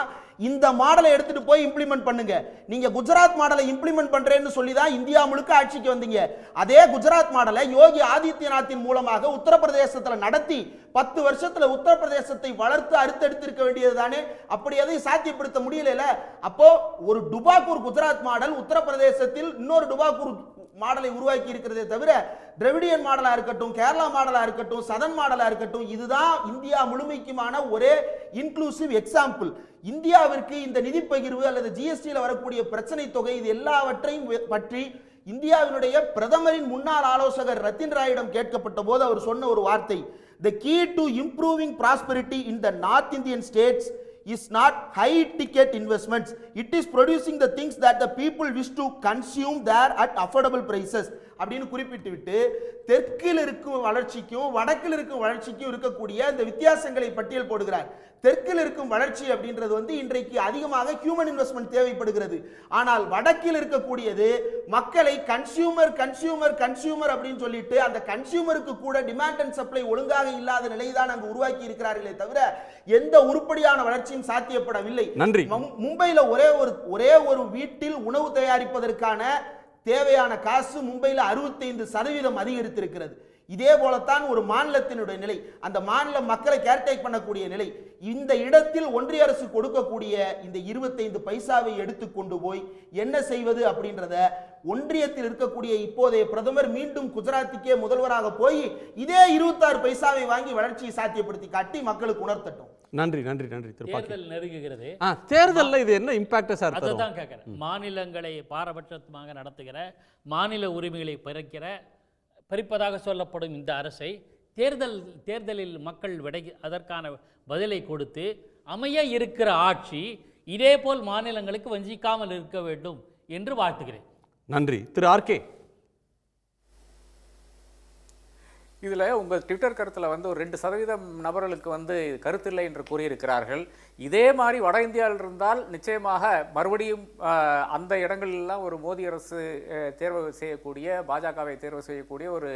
இந்த மாடலை எடுத்துட்டு போய் இம்ப்ளிமெண்ட் பண்ணுங்க. நீங்க குஜராத் மாடலை இம்ப்ளிமெண்ட் பண்றேன்னு சொல்லி தான் இந்தியா முழுக்க ஆட்சிக்கு வந்தீங்க. அதே குஜராத் மாடலை யோகி ஆதித்யநாத்தின் மூலமாக உத்தரப்பிரதேசத்தில் நடத்தி 10 வருஷத்துல உத்தரப்பிரதேசத்தை வளர்த்து அறுத்தெடுத்து இருக்க வேண்டியது தானே. அப்படி எதையும் சாத்தியப்படுத்த முடியல. அப்போ ஒரு டுபாக்கூர் குஜராத் மாடல் உத்தரப்பிரதேசத்தில் இன்னொரு டுபாக்கூர் மாடலை உருவாக்கி இருக்கிறதே தவிர திராவிடியன் மாடலா இருக்கட்டும், கேரளா மாடலா இருக்கட்டும், சதன் மாடலா இருக்கட்டும், இதுதான் இந்தியா முழுமைக்குமான ஒரே இன்க்ளூசிவ் எக்ஸாம்பிள். இந்தியாவிற்கு இந்த நிதி பகிர்வு அல்லது ஜிஎஸ்டியில் வரக்கூடிய பிரச்சனை தொகை இது எல்லாவற்றையும் பற்றி இந்தியாவினுடைய பிரதமரின் முன்னாள் ஆலோசகர் ரத்தின் ராயிடம் கேட்கப்பட்ட போது அவர் சொன்ன ஒரு வார்த்தை, the key to improving prosperity in the North Indian states is not high ticket investments, it is producing the things that the people wish to consume there at affordable prices அப்படின்னு குறிப்பிட்டு விட்டு தெற்கில் இருக்கும் வளர்ச்சிக்கும் வடக்கில் இருக்கும் வளர்ச்சிக்கும் இருக்கக்கூடிய இந்த வித்தியாசங்களை பட்டியல் போடுகிறார். தெற்கில் இருக்கும் வளர்ச்சி அப்படின்றது வந்து இன்றைக்கு அதிகமாக ஹியூமன் இன்வெஸ்ட்மெண்ட் தேவைப்படுகிறது. ஆனால் வடக்கில் இருக்கக்கூடியது மக்களை கன்சியூமர் கன்சியூமர் கன்சியூமர் அப்படின்னு சொல்லிட்டு அந்த கன்சியூமருக்கு கூட டிமாண்ட் அண்ட் சப்ளை ஒழுங்காக இல்லாத நிலை தான் அங்கு உருவாக்கி இருக்கிறார்களே தவிர எந்த உருப்படியான வளர்ச்சியும் சாத்தியப்படவில்லை. நன்றி. மும்பையில் ஒரே ஒரு வீட்டில் உணவு தயாரிப்பதற்கான தேவையான காசு மும்பையில் 65% அதிகரித்திருக்கிறது. இதே போலத்தான் ஒரு மாநிலத்தினுடைய நிலை, அந்த மாநில மக்களை கேர்டேக் பண்ணக்கூடிய நிலை. இந்த இடத்தில் ஒன்றிய அரசு கொடுக்கக்கூடிய இந்த 25 பைசாவை எடுத்துக்கொண்டு போய் என்ன செய்வது அப்படின்றத ஒன்றியத்தில் இருக்கக்கூடிய இப்போதைய பிரதமர் மீண்டும் குஜராத்துக்கே முதல்வராக போய் இதே 26 பைசாவை வாங்கி வளர்ச்சியை சாத்தியப்படுத்தி காட்டி மக்களுக்கு உணர்த்தட்டும். நன்றி நன்றி நன்றி. தேர்தல் நெருங்குகிறது. தேர்தலில் இது என்ன இம்பாக்ட் சார்? அதுதான் கேட்கிறேன். மாநிலங்களை பாரபட்சமாக நடத்துகிற, மாநில உரிமைகளை பறிப்பதாக சொல்லப்படும் இந்த அரசை தேர்தலில் மக்கள் அதற்கான பதிலை கொடுத்து அமைய இருக்கிற ஆட்சி இதேபோல் மாநிலங்களுக்கு வஞ்சிக்காமல் இருக்க வேண்டும் என்று வாழ்த்துகிறேன். நன்றி. திரு ஆர்கே, இதில் உங்கள் ட்விட்டர் கருத்தில் வந்து ஒரு 2% நபர்களுக்கு வந்து கருத்தில்லை என்று கூறியிருக்கிறார்கள். இதே மாதிரி வட இந்தியாவில் இருந்தால் நிச்சயமாக மறுபடியும் அந்த இடங்களெல்லாம் ஒரு மோடி அரசு தேர்வு செய்யக்கூடிய, பாஜகவை தேர்வு செய்யக்கூடிய ஒரு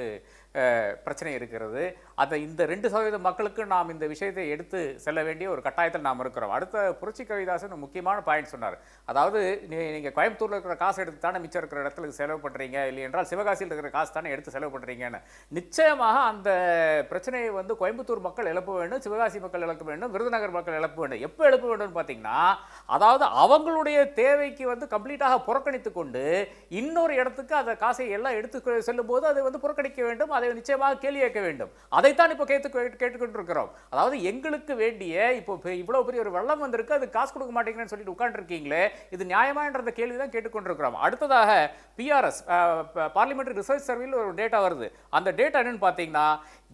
பிரச்சனை இருக்கிறது. அந்த இந்த 2% மக்களுக்கு நாம் இந்த விஷயத்தை எடுத்து செல்ல வேண்டிய ஒரு கட்டாயத்தில் நாம் இருக்கிறோம். அடுத்த புரட்சி கவிதாசன் முக்கியமான பாயிண்ட் சொன்னார். அதாவது நீங்கள் கோயம்புத்தூரில் இருக்கிற காசு எடுத்து தானே மிச்சம் இருக்கிற இடத்துல செலவு பண்ணுறீங்க, இல்லை என்றால் சிவகாசியில் இருக்கிற காசு தானே எடுத்து செலவு பண்ணுறீங்கன்னு. நிச்சயமாக அந்த பிரச்சனையை வந்து கோயம்புத்தூர் மக்கள் எழுப்ப வேண்டும், சிவகாசி மக்கள் எழுப்ப வேண்டும், விருதுநகர் மக்கள் எழுப்ப வேண்டும். எப்போ எழுப்ப வேண்டும் பார்த்தீங்கன்னா, அதாவது அவங்களுடைய தேவைக்கு வந்து கம்ப்ளீட்டாக புறக்கணித்து கொண்டு இன்னொரு இடத்துக்கு அந்த காசை எல்லாம் எடுத்து செல்லும் போது அதை வந்து புறக்கணிக்க வேண்டும், அதை நிச்சயமாக கேள்வி கேட்க வேண்டும். அதைத்தான் இப்போ கேட்டுக்கொண்டிருக்கிறோம். அதாவது எங்களுக்கு வேண்டிய இப்போ இவ்வளவு பெரிய ஒரு வெள்ளம் வந்திருக்கு, அது காசு கொடுக்க மாட்டேங்கிறேன்னு சொல்லிட்டு உட்கார்ந்துருக்கீங்களே, இது நியாயமான்ற கேள்வி தான் கேட்டுக்கொண்டிருக்கிறோம். அடுத்ததாக PRS பார்லிமெண்டரி ரிசர்ச் சர்வேல ஒரு டேட்டா வருது. அந்த டேட்டா என்னன்னு பார்த்தீங்கன்னா,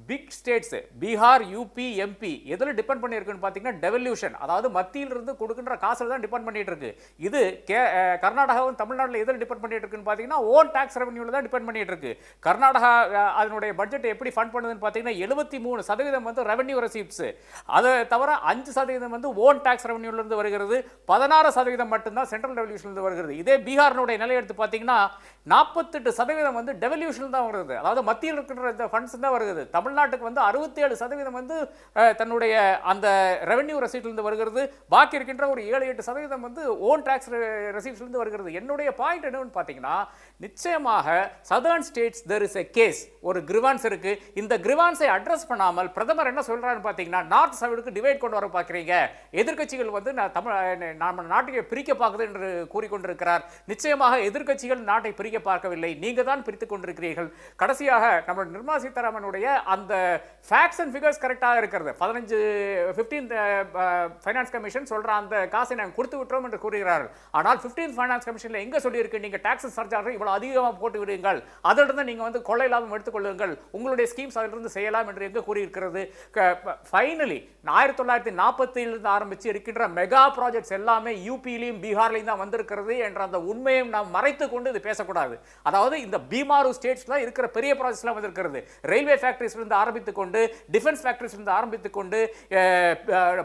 big states Bihar, UP, MP எதில் டிபெண்ட் பண்ணியிருக்குன்னு பார்த்தீங்கன்னா டெவல்யூஷன், அதாவது மத்தியிலிருந்து கொடுக்கின்ற காசில் தான் டிபெண்ட் பண்ணிட்டு இருக்கு. இது கர்நாடகாவும் தமிழ்நாட்டில் எதில் டிபெண்ட் பண்ணிட்டு இருக்குன்னு பார்த்தீங்கன்னா ஓன் டாக்ஸ் ரெவன்யூல தான் டிபெண்ட் பண்ணிட்டு இருக்கு. கர்நாடகா அதனுடைய பட்ஜெட் எப்படி ஃபண்ட் பண்ணுதுன்னு பார்த்தீங்கன்னா 73% வந்து ரெவன்யூ ரெசிப்ட்ஸ், அதை தவிர 5% வந்து ஓன் டாக்ஸ் ரெவன்யூல இருந்து வருகிறது, 16% மட்டும்தான் சென்ட்ரல் டெவல்யூஷன்ல இருந்து வருகிறது. இதே பீகாரினுடைய நிலை எடுத்து பார்த்தீங்கன்னா 48% வந்து டெவல்யூஷன் தான் வருகிறது, அதாவது மத்தியில் இருக்கிற இந்த ஃபண்ட்ஸ் தான் வருகிறது. தமிழ்நாட்டுக்கு வந்து 67% வந்து தன்னுடைய அந்த ரெவன்யூ ரெசிப்ட்ல இருந்து வருகிறது, பாக்கி இருக்கின்ற ஒரு 7-8% வந்து ஓன் டாக்ஸ் ரெசிப்ட்ல இருந்து வருகிறது. என்னுடைய பாயிண்ட் என்னன்னு பார்த்தீங்கன்னா, நிச்சயமாக southern states there is a case, ஒரு கிரிவான்ஸ் இருக்கு. இந்த கிரிவான்ஸை அட்ரஸ் பண்ணாமல் பிரதமர் என்ன சொல்றாருன்னு பார்த்தீங்கன்னா, நார்த் சவுடுக்கு டிவைட் கொண்டு வர பார்க்குறீங்க, எதிர்க்கட்சிகள் வந்து நம்ம நாட்டை பிரிக்க பார்க்குது என்று கூறிக்கொண்டிருக்கிறார். நிச்சயமாக எதிர்க்கட்சிகள் நாட்டை பிரிக்க பார்க்கவில்லை, நீங்க தான் பிரித்துக் கொண்டிருக்கிறீர்கள். கடைசியாக நம்ம நிர்மலா சீதாராமனுடைய அந்த ஃபேக்ட்ஸ் அண்ட் ஃபிகர்ஸ் கரெக்டாக இருக்கிறது. 15th ஃபைனான்ஸ் கமிஷன் சொல்ற அந்த காசை நாங்கள் கொடுத்து விட்டோம் என்று கூறுகிறார்கள். ஆனால் 15th ஃபைனான்ஸ் கமிஷன்ல எங்க சொல்லியிருக்கு, நீங்க டாக்ஸ் சர்சார்ஜ் இவ்வளவு அதிகமாக போட்டு விடுங்கள், அதிலிருந்து நீங்க வந்து கொள்ளை லாபம் எடுத்துக்கொள்ளுங்கள், உங்களுடைய ஸ்கீம்ஸ் அதிலிருந்து செய்யலாம் என்று எங்க கூறியிருக்கிறது. ஃபைனலி 1940 ஆரம்பிச்சு இருக்கின்ற மெகா ப்ராஜெக்ட்ஸ் எல்லாமே யூபியிலையும் பீகார்லையும் தான் வந்திருக்கிறது என்ற அந்த உண்மையை நாம் மறைத்து கொண்டு இது பேசக்கூடாது. அதாவது இந்த பீமாரு ஸ்டேட்ஸ்ல இருக்கிற பெரிய ப்ராஜெக்ட்ஸ்லாம் வந்திருக்கிறது, ரயில்வே ஃபேக்டரிஸ்ல இருந்து ஆரம்பித்துக் கொண்டு, டிஃபென்ஸ் ஃபேக்டரிஸ் இருந்து ஆரம்பித்துக் கொண்டு,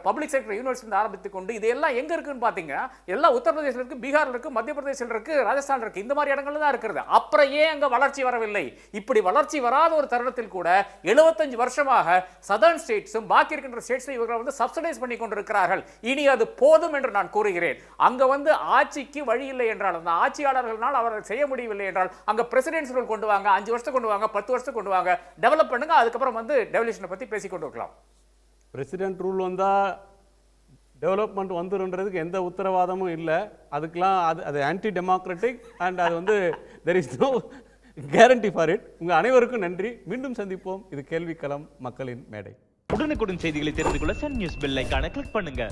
பப்ளிக் செக்டர் யூனிவர்சிட்டி இருந்து ஆரம்பித்துக் கொண்டு, இதெல்லாம் எங்க இருக்குன்னு பாத்தீங்கன்னா எல்லாம் உத்தரப்பிரதேசம் இருக்கு, பீகார்ல இருக்கு, மத்திய பிரதேசம் இருக்கு, ராஜஸ்தான் இருக்கு, இந்த மாதிரி இடங்கள்ல தான் இருக்கிறது. அப்புறம் ஏன் அங்க வளர்ச்சி வரவில்லை? இப்படி வளர்ச்சி வராத ஒரு தருணத்தில் கூட 75 வருஷமாக சதர்ன் ஸ்டேட்ஸும் பாக்கி இருக்கின்ற ஸ்டேட்ஸும் இவர்கள் வந்து சப்சிடைஸ் பண்ணி கொண்டிருக்கிறார்கள். இனி அது போதும் என்று நான் கூறுகிறேன். அங்க வந்து ஆட்சிக்கு வழி இல்லை என்றால், அந்த ஆட்சியாளர்களால் அவர்கள் செய்ய முடியவில்லை என்றால், அங்க பிரசிடென்சி ரூல் கொண்டு வாங்க, 5 வருஷத்துக்கு கொண்டு வாங்க, 10 வருஷத்துக்கு கொண்டு வாங்க, டெவலப் பண்ணுங்க. அதுக்கப்புறம் வந்து டெவல்யூஷனை பத்தி பேசிக் கொண்டு இருக்கலாம். பிரசிடென்ட் ரூல் வந்தால் டெவலப்மெண்ட் வந்துருன்றதுக்கு எந்த உத்தரவாதமும் இல்லை. அதுக்கெலாம் அது ஆன்டி டெமோக்ராட்டிக் அண்ட் அது வந்து there is no guarantee for it. உங்கள் அனைவருக்கும் நன்றி. மீண்டும் சந்திப்போம். இது கேள்விக்களம், மக்களின் மேடை. உடனுக்குடன் செய்திகளை தெரிந்து கொள்ள சன் நியூஸ் பெல் ஐகானை கிளிக் பண்ணுங்க.